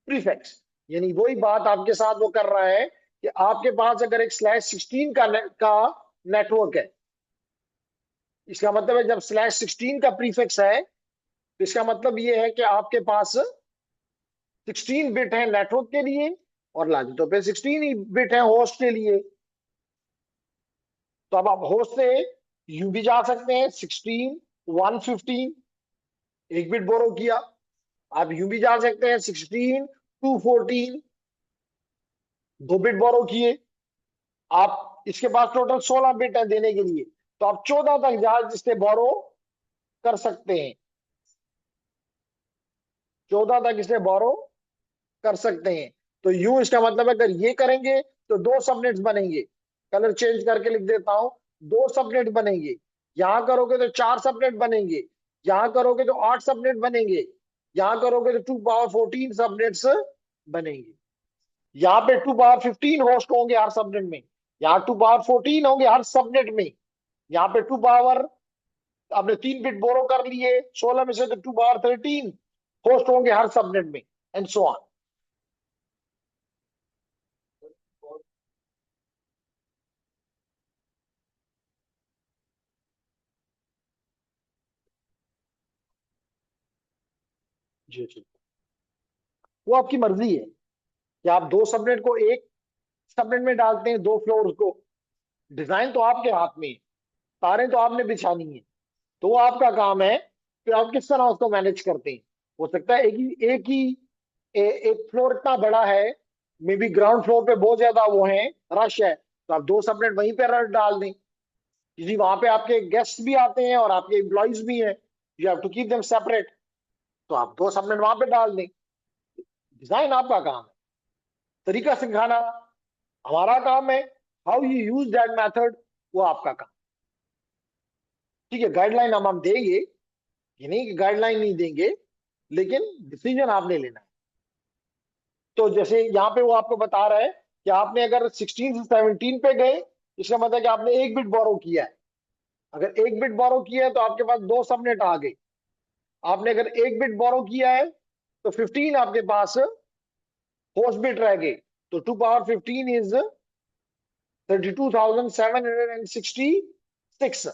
प्रीफिक्स, यानी वही बात आपके साथ वो कर रहा है कि आपके पास अगर एक /16 का नेटवर्क है, इसका मतलब है जब /16 का प्रीफिक्स है तो इसका मतलब ये है कि आपके पास 16 बिट है नेटवर्क के लिए और लाजिक तौर पे 16 ही बिट है होस्ट के लिए। तो अब आप होस्ट से यूं भी जा सकते हैं 16 115, एक बिट बोरो किया। आप यूं भी जा सकते हैं 16 214, 2 बिट बोरो किए। आप इसके पास टोटल 16 बिट है देने के लिए, तो आप 14 तक जा जिससे बोरो कर सकते हैं, 14 तक इसे बोरो कर सकते हैं। तो यूं इसका मतलब है अगर ये करेंगे तो 2 सबनेट्स बनेंगे। कलर चेंज करके लिख देता हूं, 2 सबनेट बनेंगे। यहां करोगे तो 4 सबनेट बनेंगे, यहां करोगे तो 8 सबनेट बनेंगे, यहां करोगे तो 2 पावर 14 सबनेट्स बनेंगे। यहाँ पे 2 पावर 15 होस्ट होंगे हर सबनेट में, यहाँ 2 पावर 14 होंगे हर सबनेट में। यहाँ पे 2 पावर, आपने 3 बिट बोरो कर लिए 16 में से, तो 2 पावर 13 होस्ट होंगे हर सबनेट में, एंड सो ऑन। जी जी, वो आपकी मर्जी है कि आप 2 सबनेट को एक सबनेट में डालते हैं, 2 फ्लोर को। डिजाइन तो आपके हाथ में है, तारें तो आपने बिछानी है। तो वो आपका काम है कि आप किस तरह उसको मैनेज करते हैं। हो सकता है एक फ्लोर इतना बड़ा है, मे बी ग्राउंड फ्लोर पे बहुत ज्यादा वो है, रश है, तो आप 2 सबनेट वहीं पे रश डाल दें, क्योंकि वहां पे आपके गेस्ट भी आते हैं और आपके एम्प्लॉयज भी हैं, you have to keep them separate. तो आप 2 सबनेट वहां पे डाल दें। डिजाइन आपका काम है, तरीका सिखाना हमारा काम है, how you use that method वो आपका काम। ठीक है, गाइडलाइन हम देंगे, ये नहीं कि गाइडलाइन नहीं देंगे, लेकिन डिसीजन आपने लेना है। तो जैसे यहाँ पे वो आपको बता रहा है कि आपने अगर 16 से 17 पे गए, इसका मतलब कि आपने 1 बिट बोरो किया है। अगर 1 बिट बोरो किया है तो आपके पास 2 सबनेट आ गए। आपने अगर 1 बिट बोरो किया है तो 15 आपके पास होस्ट बिट रह गए। तो 2 पावर 15 इज 32,766।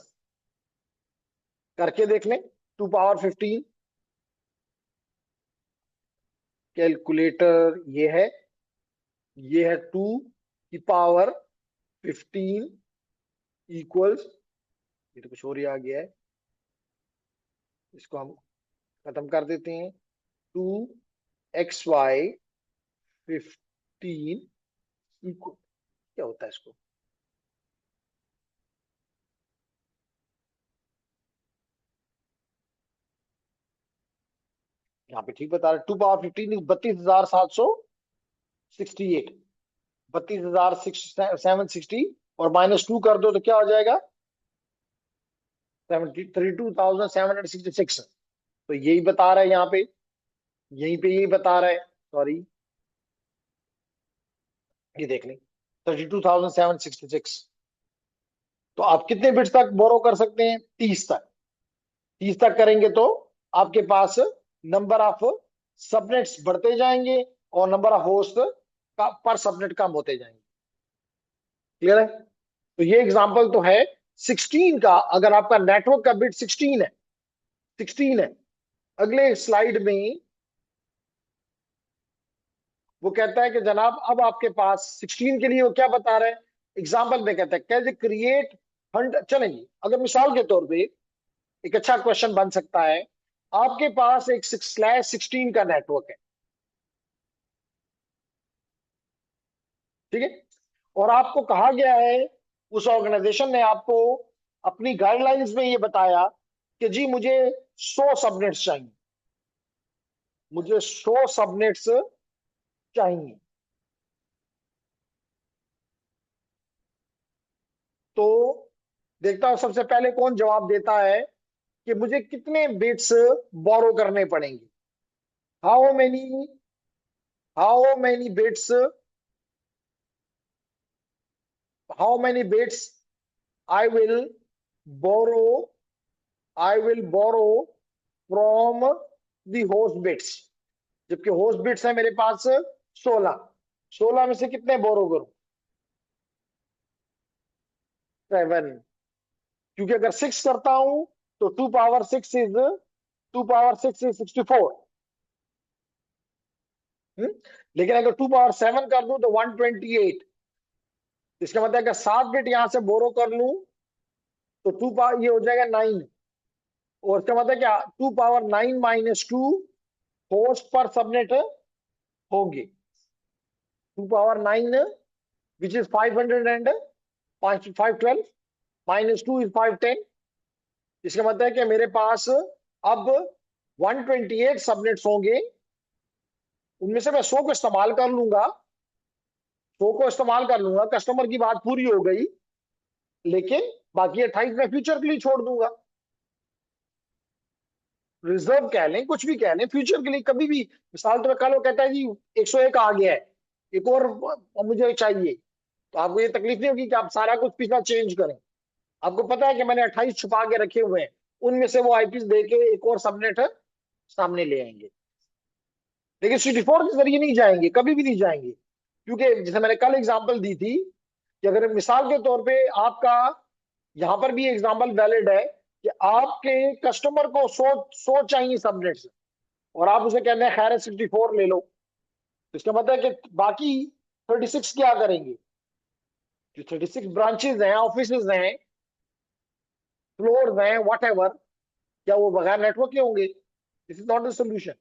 करके देख लें, 2 पावर 15, कैलकुलेटर ये है 2 की पावर 15 इक्वल्स, ये तो कुछ और ही आ गया है, इसको हम खत्म कर देते हैं। 2xy 15 इक्वल, क्या होता है इसको, यहाँ पे ठीक बता रहा है। 2 पावर 15 इज 32,768, 32,760, और -2 कर दो तो क्या हो जाएगा, 32,766। तो यही बता रहा है यहाँ पे, यहीं पे यही बता रहा है, सॉरी, ये देख लें, 32,766। तो आप कितने बिट्स तक बोरो कर सकते हैं, 30 तक। 30 तक करेंगे तो आपके पास नंबर ऑफ सबनेट्स बढ़ते जाएंगे और नंबर ऑफ होस्ट का पर सबनेट कम होते जाएंगे। क्लियर है? तो ये एग्जांपल तो है 16 का। अगर आपका नेटवर्क का बिट 16 है, 16 है, अगले स्लाइड में वो कहता है कि जनाब अब आपके पास 16 के लिए वो क्या बता रहे हैं, एग्जाम्पल में कहता है कैसे क्रिएट 100। चलेंगे, अगर मिसाल के तौर पे एक अच्छा क्वेश्चन बन सकता है, आपके पास एक 6/16 का नेटवर्क है, ठीक है, और आपको कहा गया है, उस ऑर्गेनाइजेशन ने आपको अपनी गाइडलाइंस में ये बताया कि जी मुझे 100 सबनेट्स चाहिए, मुझे 100 सबनेट्स चाहिए। तो देखता हूं सबसे पहले कौन जवाब देता है कि मुझे कितने बिट्स बोरो करने पड़ेंगे। How many how many bits how many bits I will borrow I will borrow from the host bits. जबकि होस्ट बिट्स है मेरे पास 16, 16 में से कितने बोरो करूं, 7। क्योंकि अगर 6 करता हूं तो 2 पावर 6 इज 2 पावर 6 इज 64। लेकिन अगर 2 पावर 7 कर दूं तो 128। इसका मतलब है कि 7 बिट यहां से बोरो कर लूं तो 2 पावर ये हो जाएगा 9। और इसका मतलब क्या, 2 पावर 9 माइनस 2 होस्ट पर सबनेट होंगे। 2 power 9 which is 500 and 512 minus 2 is 510। इसका मतलब है कि मेरे पास अब 128 सबनेट्स होंगे। उनमें से मैं 100 को इस्तेमाल कर लूंगा, 100 को इस्तेमाल कर लूंगा, कस्टमर की बात पूरी हो गई। लेकिन बाकी 28 मैं फ्यूचर के लिए छोड़ दूंगा। रिजर्व कह लें, कुछ भी कह लें, फ्यूचर के लिए कभी भी। मिसाल तो कल वो कहता है जी 101 आ गया है, एक और मुझे चाहिए, तो आपको ये तकलीफ नहीं होगी कि आप सारा कुछ पिछला चेंज करें। आपको पता है कि मैंने 28 छुपा के रखे हुए हैं, उनमें से वो आईपीस दे के एक और सबनेट सामने ले आएंगे। लेकिन 64 के जरिए नहीं जाएंगे, कभी भी नहीं जाएंगे। क्योंकि जैसे मैंने कल एग्जांपल दी थी कि अगर मिसाल के तौर पे आपका, यहां पर भी एग्जांपल वैलिड है कि आपके कस्टमर को 100 चाहिए सबनेट्स, और आप उसे कहते हैं खैर 64 ले लो, तो इसका मतलब है कि बाकी 36 क्या करेंगे। जो 36 ब्रांचेस हैं, ऑफिस हैं, फ्लोर हैं, वट एवर, क्या वो बगैर नेटवर्क के होंगे? This is not the solution.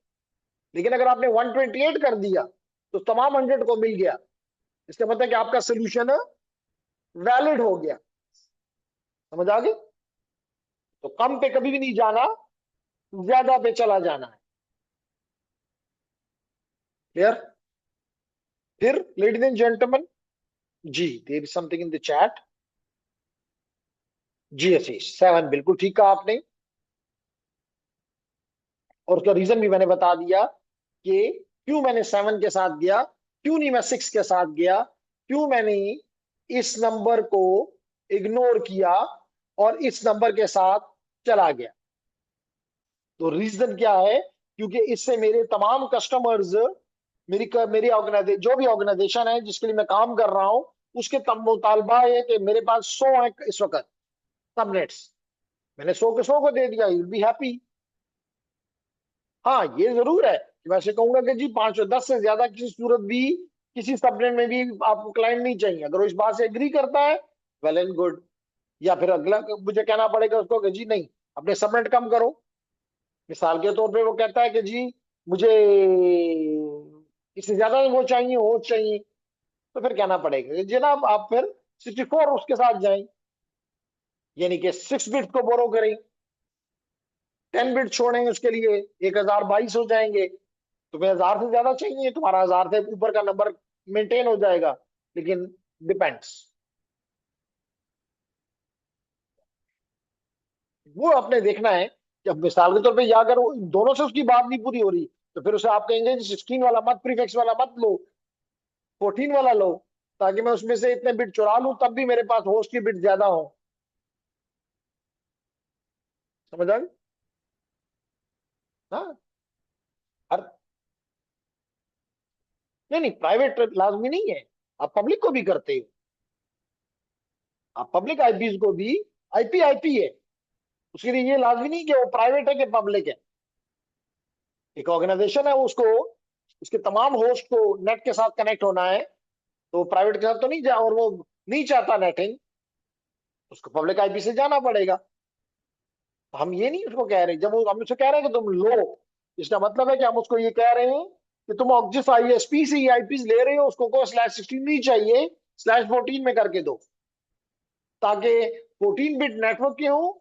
लेकिन अगर आपने 128 कर दिया तो तमाम 100 को मिल गया। इसका मतलब है कि आपका सोल्यूशन वैलिड हो गया। समझ आ गई? तो कम पे कभी भी नहीं जाना, ज्यादा पे चला जाना है। क्लियर? फिर लेडीज एंड जेंटलमैन, जी there is something in the chat. जी आशीष 7 बिल्कुल ठीक कहा आपने, और उसका रीजन भी मैंने बता दिया कि क्यों मैंने 7 के साथ गया, क्यों नहीं मैं 6 के साथ गया, क्यों मैंने इस नंबर को इग्नोर किया और इस नंबर के साथ चला गया। तो रीजन क्या है? क्योंकि इससे मेरे तमाम कस्टमर्स, मेरी ऑर्गेनाइजेशन, जो भी ऑर्गेनाइजेशन है जिसके लिए मैं काम कर रहा हूं, उसके तब मुतालबा है कि मेरे पास 100 है इस वक्त सबनेट्स। मैंने 100 के 100 को दे दिया, यू बी हैप्पी। हाँ ये जरूर है कि वैसे कहूंगा कि जी 510 से ज्यादा किसी सूरत भी, किसी सबनेट में भी आपको क्लाइंट नहीं चाहिए। अगर वो इस बात से एग्री करता है, वेल एंड गुड। या फिर अगला मुझे कहना पड़ेगा उसको कि जी नहीं, अपने सबनेट कम करो। मिसाल के तौर पे वो कहता है कि जी मुझे इससे ज्यादा वो चाहिए, हो चाहिए, तो फिर कहना पड़ेगा कि जनाब आप फिर 64 उसके साथ जाएं, यानी कि 6 बिट को बोरो करें, 10 बिट छोड़ें उसके लिए, 1022 हो जाएंगे। तुम्हें 1000 से ज्यादा चाहिए, तुम्हारा 1000 से ऊपर का नंबर मेंटेन हो जाएगा। लेकिन डिपेंड्स, वो आपने देखना है। जब मिसाल के तौर पे या अगर दोनों से उसकी बात नहीं पूरी हो रही, तो फिर उसे आप कहेंगे 16 वाला मत, प्रीफिक्स वाला मत लो, 14 वाला लो, ताकि मैं उसमें से इतने बिट चुरा लूं तब भी मेरे पास होस्ट की बिट ज्यादा हो। समझ आ गई? हाँ। हर, नहीं नहीं, प्राइवेट लाजमी नहीं है, आप पब्लिक को भी करते हो। आप पब्लिक आईपीज को भी, आईपी आईपी है, उसके लिए ये लाजमी नहीं कि वो प्राइवेट है कि पब्लिक है। एक ऑर्गेनाइजेशन है, उसको उसके तमाम होस्ट को नेट के साथ कनेक्ट होना है, तो प्राइवेट के साथ तो नहीं जा, और वो नहीं चाहता नेटिंग, उसको पब्लिक आईपी से जाना पड़ेगा। तो हम ये नहीं उसको कह रहे, जब वो हम उसको कह रहे हैं कि तुम लो, इसका मतलब है कि हम उसको ये कह रहे हैं कि तुम जिस आईएसपी से आईपी ले रहे हो उसको को /16 नहीं चाहिए, /14 में करके दो, ताकि 14 बिट नेटवर्क के हो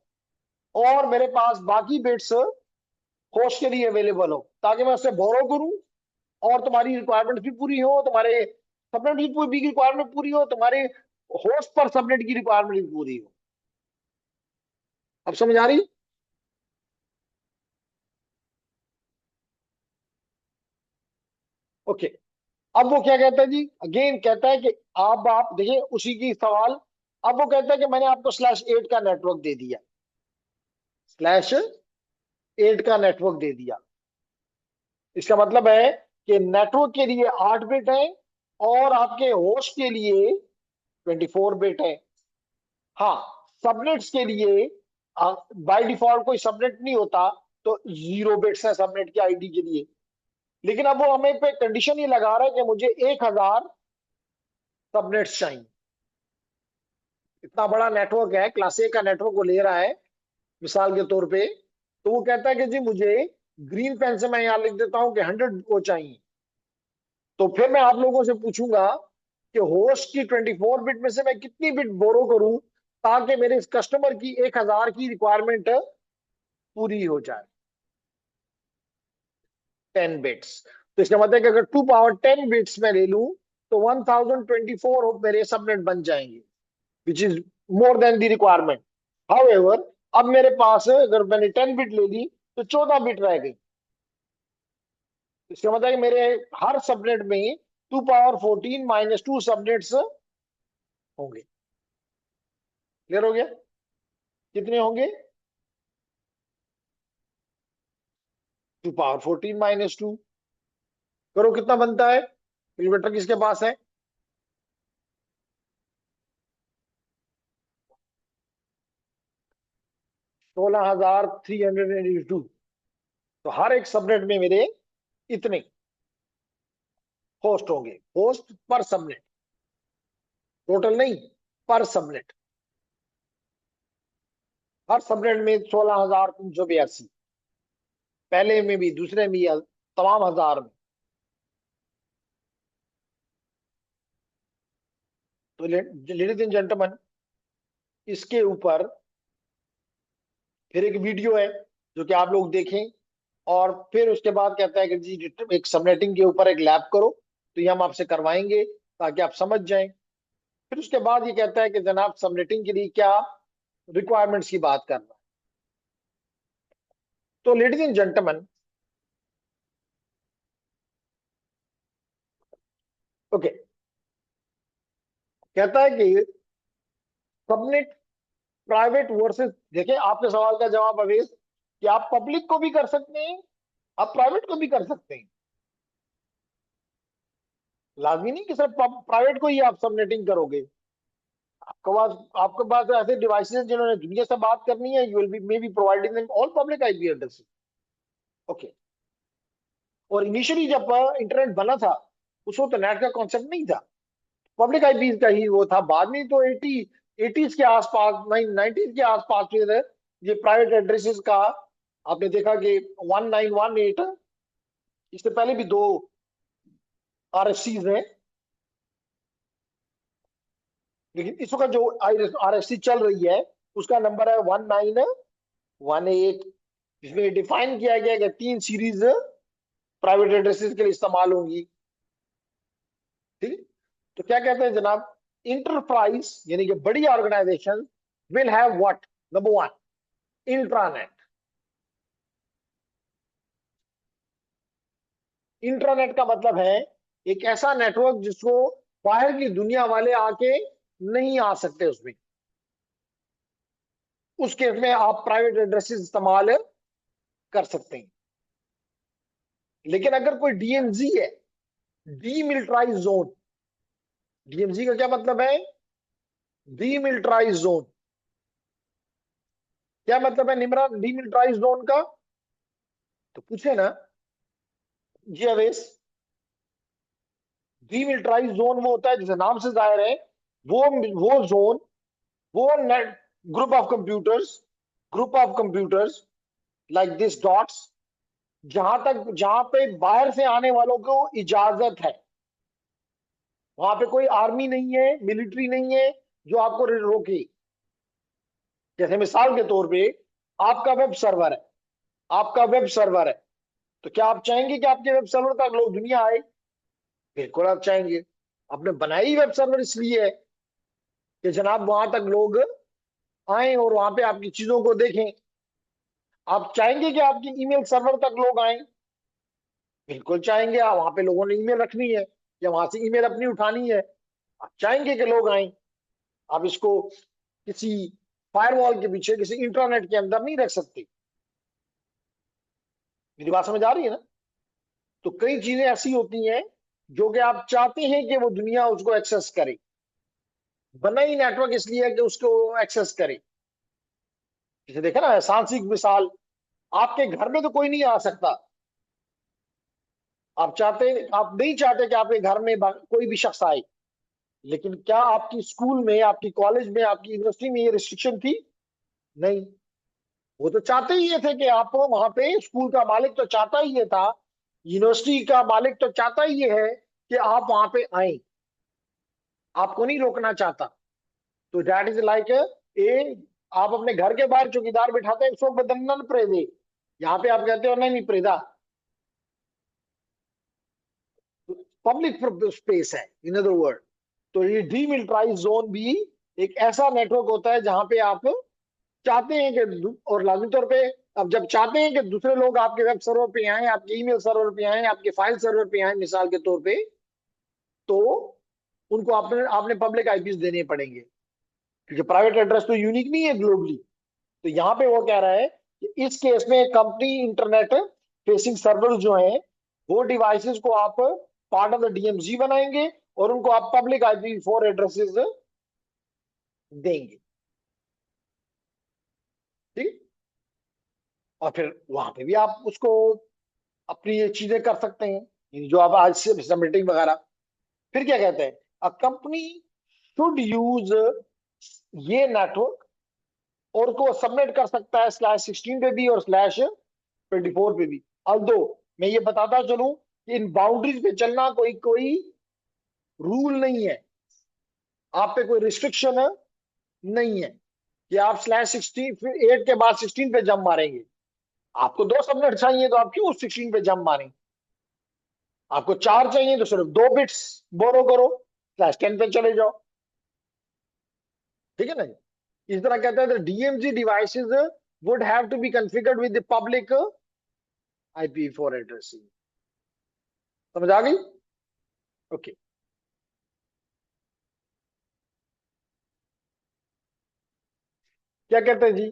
और मेरे पास बाकी बिट्स होस्ट के लिए अवेलेबल हो, ताकि मैं उससे बोरो करूं और तुम्हारी रिक्वायरमेंट भी पूरी हो, तुम्हारे सबनेट की रिक्वायरमेंट पूरी हो, तुम्हारे होस्ट पर सबनेट की रिक्वायरमेंट भी पूरी हो। अब समझ आ रही? ओके। अब वो क्या कहता है जी, अगेन कहता है कि आप देखिए उसी की सवाल। अब वो कहता है कि मैंने आपको /8 का नेटवर्क दे दिया, /8 का नेटवर्क दे दिया। इसका मतलब है कि नेटवर्क के लिए 8 बिट है और आपके होस्ट के लिए 24 बिट है। हाँ, सबनेट्स के लिए बाय डिफॉल्ट कोई सबनेट नहीं होता, तो 0 बिट्स है सबनेट की आईडी के लिए। लेकिन अब वो हमें पे कंडीशन ये लगा रहा है कि मुझे 1000 सबनेट्स चाहिए। इतना बड़ा नेटवर्क है, क्लास ए का नेटवर्क को ले रहा है मिसाल के तौर पे। तो वो कहता है कि जी मुझे ग्रीन पेन से मैं यहां लिख देता हूं कि 100 को चाहिए। तो फिर मैं आप लोगों से पूछूंगा कि होस्ट की 24 बिट में से मैं कितनी बिट बोरो करूं ताकि मेरे इस कस्टमर की 1000 की रिक्वायरमेंट पूरी हो जाए। 10 बिट्स। तो इसका मतलब है कि अगर 2 पावर 10 बिट्स में ले लूं तो 1024 मेरे सबनेट बन जाएंगे, which is more than the requirement. However, अब मेरे पास अगर मैंने 10 बिट ले ली तो 14 बिट रह गई। इसका मतलब है कि मेरे हर सबनेट में 2 पावर 14 - 2 सबनेट्स होंगे। क्लियर हो गया? कितने होंगे? 2 पावर 14 - 2। करो कितना बनता है? कैलकुलेटर किसके पास है? 16,382। तो हर एक सबनेट में मेरे इतने होस्ट होंगे, होस्ट पर सबनेट, टोटल नहीं, पर सबनेट। हर सबनेट में 16,382, पहले में भी दूसरे में भी, तमाम हजार में। तो लेडीज एंड जेंटलमैन, इसके ऊपर फिर एक वीडियो है जो कि आप लोग देखें। और फिर उसके बाद कहता है कि जी एक सबनेटिंग के ऊपर एक लैब करो, तो ये हम आपसे करवाएंगे ताकि आप समझ जाएं। फिर उसके बाद ये कहता है कि जनाब सबनेटिंग के लिए क्या रिक्वायरमेंट्स की बात करना है। तो लेडीज एंड जेंटलमैन, ओके, कहता है कि सबनेट प्राइवेट वर्सेस, देखें आपके सवाल का जवाब अवेश, कि आप पब्लिक को भी कर सकते हैं, आप प्राइवेट को भी कर सकते हैं। लाजमी नहीं कि सिर्फ प्राइवेट को ही आप सबनेटिंग करोगे। आपके पास ऐसे डिवाइसेस जिन्होंने दुनिया से बात करनी है, you will be may be providing them all public IP addresses. Okay. और इनिशियली जब इंटरनेट बना था उस वक्त नेट का कॉन्सेप्ट नहीं था, पब्लिक आईपी का ही वो था। बाद में तो 80s के आसपास, 90s के आसपास फिर ये प्राइवेट एड्रेसेस का आपने देखा कि 1918, इससे पहले भी दो आरएफसीज हैं। लेकिन इस वक्त जो आरएफसी चल रही है उसका नंबर है 1918, जिसमें डिफाइन किया गया कि 3 सीरीज प्राइवेट एड्रेसेस के लिए इस्तेमाल होंगी। ठीक। तो क्या कहते हैं जनाब, इंटरप्राइज यानी कि बड़ी organization will have what, number 1, intranet. Intranet का मतलब है एक ऐसा नेटवर्क जिसको बाहर की दुनिया वाले आके नहीं आ सकते उसमें। उस केस में आप प्राइवेट एड्रेसेस इस्तेमाल कर सकते हैं। लेकिन अगर कोई डीएमजी है, डीमिलिटाराइज जोन, डीएमजी का क्या मतलब है? डीमिलिटाराइज जोन। क्या मतलब है निमरा डीमिलिटाराइज जोन का? तो पूछे ना जी अवेश। डीमिलिटाराइज जोन वो होता है, जैसे नाम से जाहिर है, वो जोन, वो net, group of computers, group of computers like this dots, जहां पे बाहर से आने वालों को इजाजत है। वहां पे कोई आर्मी नहीं है, मिलिट्री नहीं है जो आपको रोके। जैसे मिसाल के तौर पे आपका वेब सर्वर है, आपका वेब सर्वर है, तो क्या आप चाहेंगे कि आपके वेब सर्वर तक लोग दुनिया आए? बिल्कुल आप चाहेंगे। आपने बनाई वेब सर्वर इसलिए है कि जनाब वहां तक लोग आए और वहां पे आपकी चीजों को देखें। आप चाहेंगे कि आपकी ईमेल सर्वर तक लोग आए? बिल्कुल चाहेंगे। वहां पे लोगों ने ईमेल रखनी है या वहां से ईमेल अपनी उठानी है, आप चाहेंगे कि लोग आए। आप इसको किसी फायरवॉल के पीछे, किसी इंटरनेट के अंदर नहीं रख सकते। मेरी बात समझ आ रही है ना? तो कई चीजें ऐसी होती हैं जो कि आप चाहते हैं कि वो दुनिया उसको एक्सेस करे। बना ही नेटवर्क इसलिए है कि उसको एक्सेस करे। जैसे देखा ना, सांसिक मिसाल, आपके घर में तो कोई नहीं आ सकता। आप नहीं चाहते कि आपके घर में कोई भी शख्स आए, लेकिन क्या आपकी स्कूल में, आपकी कॉलेज में, आपकी यूनिवर्सिटी में ये रिस्ट्रिक्शन थी? नहीं। वो तो चाहते ही ये थे कि आप वहां पे, स्कूल का मालिक तो चाहता ही ये था, यूनिवर्सिटी का मालिक तो चाहता ही ये है कि आप वहां पे आए, आपको नहीं रोकना चाहता। तो दैट इज लाइक ए, आप अपने घर के बाहर चौकीदार बिठाते हैं, सो बदनन प्रेदे, यहाँ पे आप कहते हो नहीं नहीं प्रेदा, पब्लिक स्पेस है इन अदर वर्ड। तो ये डीमिलिटाराइज जोन भी एक ऐसा नेटवर्क होता है जहां पे आप चाहते हैं कि, और लाजमी तौर पे, अब जब चाहते हैं कि दूसरे लोग आपके वेब सर्वर पे आए, आपके ईमेल सर्वर पे आए, आपके फाइल सर्वर पे आए मिसाल के तौर पे, तो उनको आपने आपने पब्लिक आईपीज देने पड़ेंगे, क्योंकि प्राइवेट एड्रेस तो यूनिक नहीं है ग्लोबली। तो यहाँ पे वो कह रहा है कि इस केस में कंपनी इंटरनेट फेसिंग सर्वर जो है, वो डिवाइसेस को आप पार्ट ऑफ द डीएमजी बनाएंगे और उनको आप पब्लिक आईपी4 एड्रेसेस देंगे। ठीक। और फिर वहां पे भी आप उसको अपनी ये चीजें कर सकते हैं जो आप आज से सबमिटिंग वगैरह। फिर क्या कहते हैं, अ कंपनी शुड यूज ये नेटवर्क, और को सबमिट कर सकता है /16 पे भी और /24 पे भी। अब दो, मैं ये बताता चलूं कि इन बाउंड्रीज पे चलना कोई कोई रूल नहीं है, आप पे कोई रिस्ट्रिक्शन नहीं है कि आप /16 फिर 8 के बाद 16 पे जंप मारेंगे। आपको 2 सबनेट चाहिए तो आप क्यों 16 पे जंप मारेंगे? आपको 4 चाहिए तो सिर्फ 2 बिट्स बोरो करो, /10 पे चले जाओ। ठीक है ना जी? इस तरह कहते हैं DMG devices would have to be configured with the public IP four address. समझ आ गई? ओके। क्या कहते हैं जी?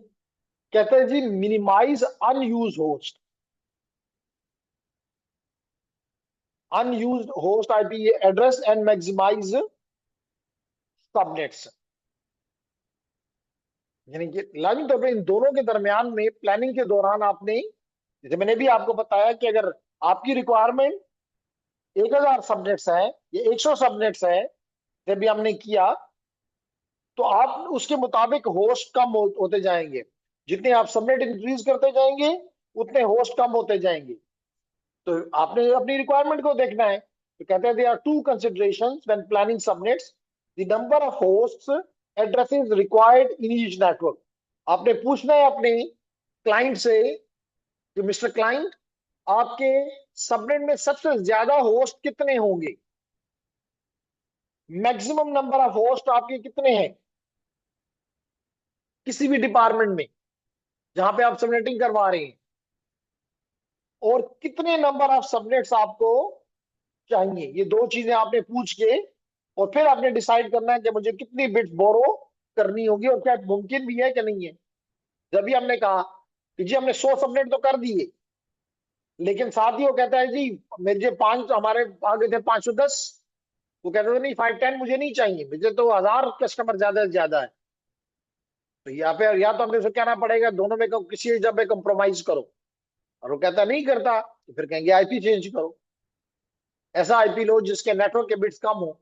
कहते हैं जी minimize unused host IP address and maximize subnets. यानी कि लाजमी तौर पे इन दोनों के दरमियान में प्लानिंग के दौरान आपने, जैसे मैंने भी आपको बताया कि अगर आपकी रिक्वायरमेंट 1000 सबनेट्स है या 100 सबनेट्स है, जब भी हमने किया, तो आप उसके मुताबिक होस्ट कम होते जाएंगे। जितने आप सबनेट इंक्रीज करते जाएंगे, उतने होस्ट कम होते जाएंगे। तो आपने अपनी रिक्वायरमेंट को देखना है। तो कहते हैं there are two considerations when planning subnets, the number of hosts addresses required in each network. आपने पूछना है अपने क्लाइंट से कि मिस्टर क्लाइंट, आपके सबनेट में सबसे ज्यादा होस्ट कितने होंगे, मैक्सिमम नंबर ऑफ होस्ट आपके कितने हैं किसी भी डिपार्टमेंट में जहां पे आप सबनेटिंग करवा रहे हैं, और कितने नंबर ऑफ सबनेट्स आपको चाहिए। ये 2 चीजें आपने पूछ के और फिर आपने डिसाइड करना है कि मुझे कितनी बिट्स बोरो करनी होगी और क्या मुमकिन भी है कि नहीं है। जब भी हमने कहा कि जी हमने 100 सबनेट तो कर दिए, लेकिन साथ ही वो कहता है जी मुझे 5, हमारे आगे थे 510, वो कहते थे नहीं 510 मुझे नहीं चाहिए, मुझे तो 1000 कस्टमर ज्यादा से ज्यादा है। तो यहाँ पे या तो हमने उसे कहना पड़ेगा दोनों में किसी जब में कंप्रोमाइज करो, और वो कहता नहीं करता, तो फिर कहेंगे आईपी चेंज करो, ऐसा आईपी लो जिसके नेटवर्क के बिट्स कम हो।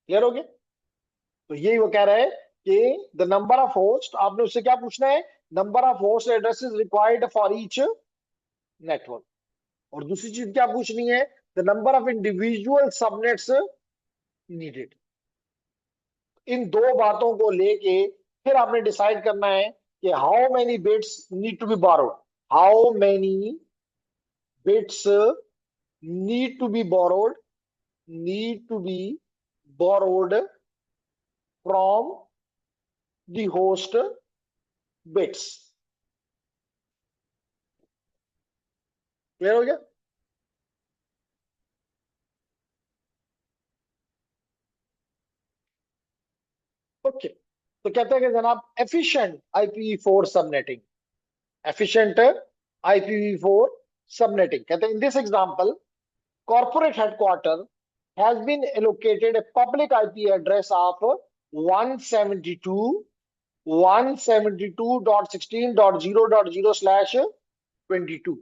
क्लियर हो गया? तो यही वो कह रहे हैं कि द नंबर ऑफ होस्ट, आपने उससे क्या पूछना है, number of host addresses required for each network. और दूसरी चीज क्या पूछनी है, the number of individual subnets needed. इन 2 बातों को लेके फिर आपने डिसाइड करना है कि how many bits need to be borrowed, how many bits need to be borrowed, need to be borrowed from the host bits. Clear हो गया? ओके। तो कहते हैं कि जनाब efficient IPv4 subnetting, efficient IPv4 subnetting, कहते हैं in this example corporate headquarter has been allocated a public IP address of 172 172.16.0.0/22।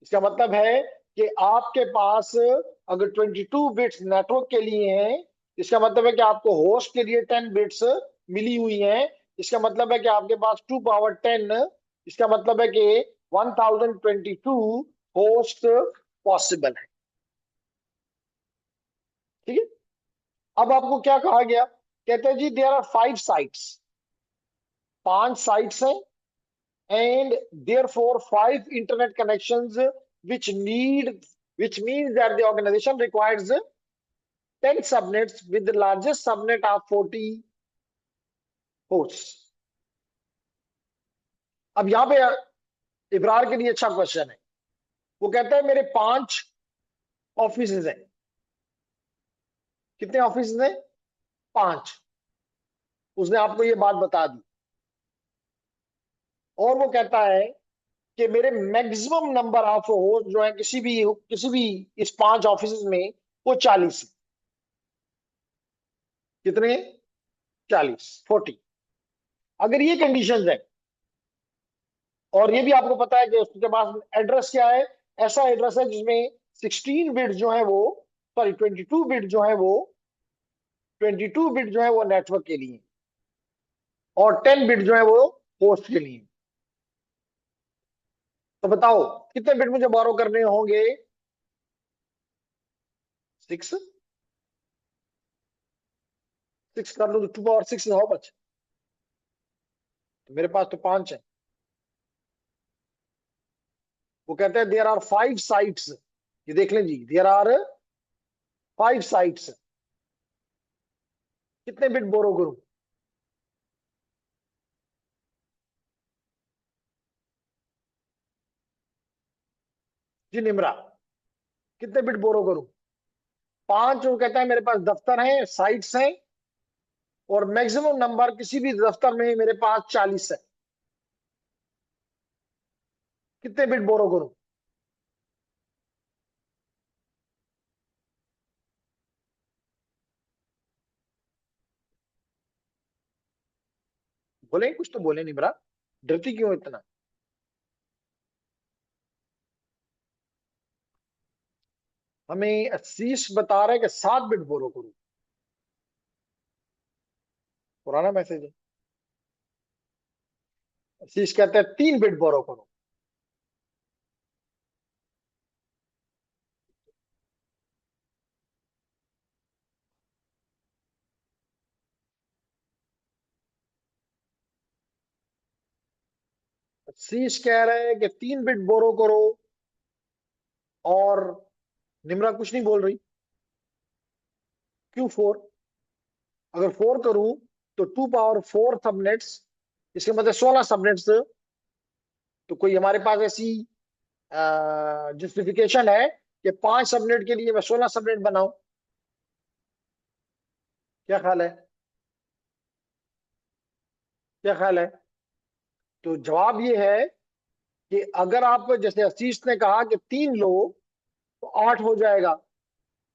इसका मतलब है कि आपके पास अगर 22 बिट्स नेटवर्क के लिए हैं, इसका मतलब है कि आपको होस्ट के लिए 10 बिट्स मिली हुई हैं। इसका मतलब है कि आपके पास 2 पावर 10, इसका मतलब है कि 1022 होस्ट पॉसिबल है। ठीक है। अब आपको क्या कहा गया, कहते हैं जी देयर आर 5 साइट्स, 5 साइट्स हैं, and therefore 5 internet connections which need which means that the organization requires 10 subnets with the largest subnet of 40 hosts। अब यहां पे इब्रार के लिए अच्छा क्वेश्चन है। वो कहता है मेरे 5 ऑफिस हैं। कितने ऑफिस हैं? 5। उसने आपको ये बात बता दी, और वो कहता है कि मेरे मैक्सिमम नंबर ऑफ होस्ट जो है किसी भी इस 5 ऑफिस में, वो 40 है। कितने? 40। अगर ये कंडीशन है, और ये भी आपको पता है कि उसके पास एड्रेस क्या है, ऐसा एड्रेस है जिसमें 16 बिट जो है वो, सॉरी 22 बिट जो है वो, 22 बिट जो है वो नेटवर्क के लिए, और 10 बिट जो है वो होस्ट के लिए। तो बताओ कितने बिट मुझे बोरो करने होंगे? 6। 6 कर लो तो 2 पावर 6 हाउ मच? तो मेरे पास तो 5 है। वो कहते हैं देयर आर 5 साइट्स, ये देख लें जी, देयर आर 5 साइट्स। कितने बिट बोरो करूं? जी निमरा, कितने बिट बोरो करूं? 5। वो कहता है मेरे पास दफ्तर हैं, साइट्स हैं, और मैक्सिमम नंबर किसी भी दफ्तर में मेरे पास 40 है। कितने बिट बोरो करूं? बोले कुछ तो बोले निमरा, डरती क्यों इतना? हमें आशीष बता रहे कि 7 बिट बोरो करूं। पुराना मैसेज है। आशीष कहते हैं 3 बिट बोरो करो। आशीष कह रहे हैं कि 3 बिट बोरो करो, और निमरा कुछ नहीं बोल रही। क्यों 4? अगर 4 करूं तो 2 पावर 4 सबनेट्स, इसके मतलब 16 सबनेट्स। तो कोई हमारे पास ऐसी जस्टिफिकेशन है कि 5 सबनेट के लिए मैं 16 सबनेट बनाऊं? क्या ख्याल है? क्या ख्याल है? तो जवाब ये है कि अगर आप, जैसे आशीष ने कहा कि 3 लो तो 8 हो जाएगा।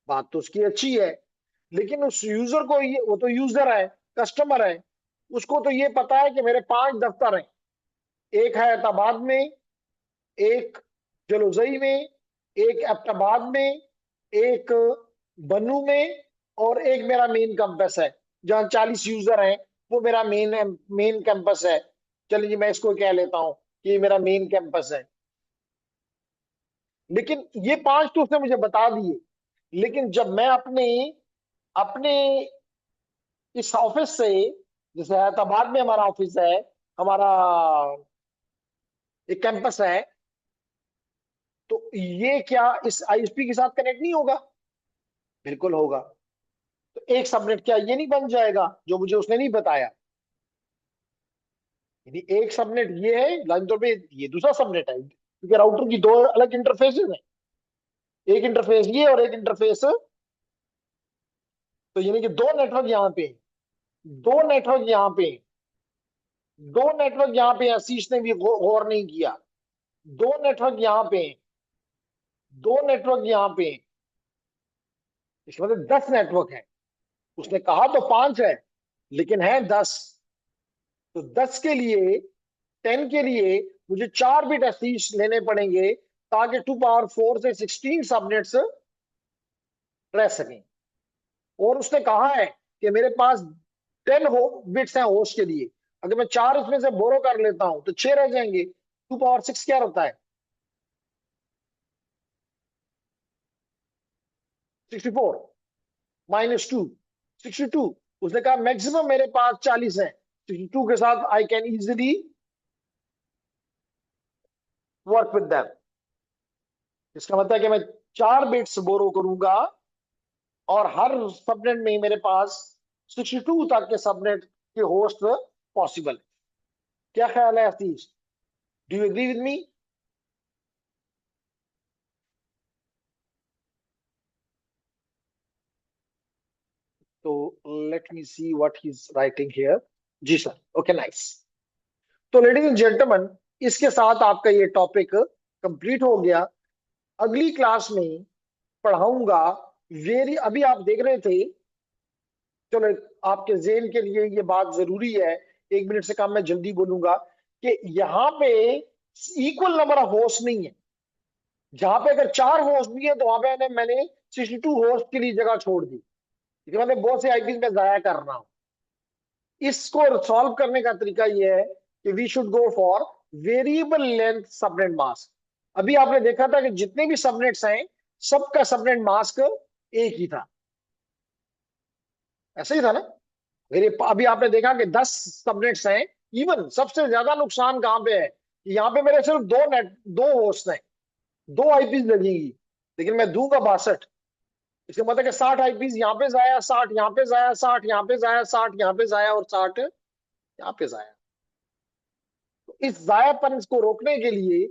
बात तो उसकी अच्छी है, लेकिन उस यूजर को, ये वो तो यूजर है, कस्टमर है, उसको तो ये पता है कि मेरे 5 दफ्तर हैं। एक है हैदराबाद में, एक जलोजई में, एक एबटाबाद में, एक बन्नू में, और एक मेरा मेन कैंपस है जहां 40 यूजर हैं। वो मेरा मेन कैंपस है। चलिए जी, मैं इसको कह लेता हूं कि ये मेरा मेन कैंपस है। लेकिन ये 5 तो उसने मुझे बता दिए, लेकिन जब मैं अपने अपने इस ऑफिस से, जैसे हैदराबाद में हमारा ऑफिस है, हमारा एक कैंपस है, तो ये क्या इस आईएसपी के साथ कनेक्ट नहीं होगा? बिल्कुल होगा। तो एक सबनेट क्या ये नहीं बन जाएगा जो मुझे उसने नहीं बताया? यदि एक सबनेट ये है, लाइन तौर पे ये दूसरा सबनेट है, क्योंकि राउटर की 2 अलग इंटरफेसेस हैं। एक इंटरफेस ये और एक इंटरफेस, तो यानी कि 2 नेटवर्क यहाँ पे हैं, 2 नेटवर्क यहाँ पे हैं, 2 नेटवर्क यहाँ पे हैं। आशीष ने भी गौर नहीं किया। 2 नेटवर्क यहाँ पे हैं, 2 नेटवर्क यहाँ पे हैं। इसका मतलब 10 नेटवर्क है। उसने कहा तो 5 है, लेकिन है 10। तो 10 के लिए, 10 के लिए मुझे 4 बिट एसटीज लेने पड़ेंगे ताकि 2 पावर 4 से 16 सबनेट्स रह सकें। और उसने कहा है कि मेरे पास 10 बिट्स हैं होस्ट के लिए, अगर मैं 4 इसमें से बोरो कर लेता हूं तो 6 रह जाएंगे। 2 पावर 6 क्या रहता है? 64 -2, 62। उसने कहा मैक्सिमम मेरे पास 40 है, 62 के साथ I can easily work with them. इसका मतलब है कि मैं 4 बिट्स बोरो करूंगा और हर सबनेट में मेरे पास 62 तक के सबनेट के होस्ट पॉसिबल है। क्या ख्याल है Ashish? Do you agree with me? तो let me see what he is writing here. जी सर, ओके नाइस। तो लेडीज एंड जेंटलमैन, इसके साथ आपका ये टॉपिक कंप्लीट हो गया। अगली क्लास में पढ़ाऊंगा वेरी, अभी आप देख रहे थे, चलो आपके जेन के लिए ये बात जरूरी है, 1 मिनट से कम मैं जल्दी बोलूंगा, कि यहाँ पे इक्वल नंबर ऑफ होस्ट नहीं है। जहां पे अगर 4 होस्ट भी है तो वहां पे मैंने 62 होस्ट के लिए जगह छोड़ दी, क्योंकि मैंने बहुत से आईपी में जाया कर रहा हूं। इसको सॉल्व करने का तरीका यह है कि we should go for variable length subnet mask. अभी आपने देखा था कि जितने भी सबनेट्स हैं सबका सबनेट मास्क एक ही था, ऐसा ही था ना? मेरे अभी आपने देखा कि 10 सबनेट्स हैं। इवन सबसे ज्यादा नुकसान कहां पे है कि यहाँ पे मेरे सिर्फ दो होस्ट हैं, 2 आईपीज लगेंगी, लेकिन मैं दूंगा 62। इसका मतलब कि 60 आईपीज यहाँ पे जाया, 60 यहाँ पे जाया, 60 यहाँ पे जाया, 60 यहाँ पे जाया और 60 यहाँ पे जाया। तो इस जायापन को रोकने के लिए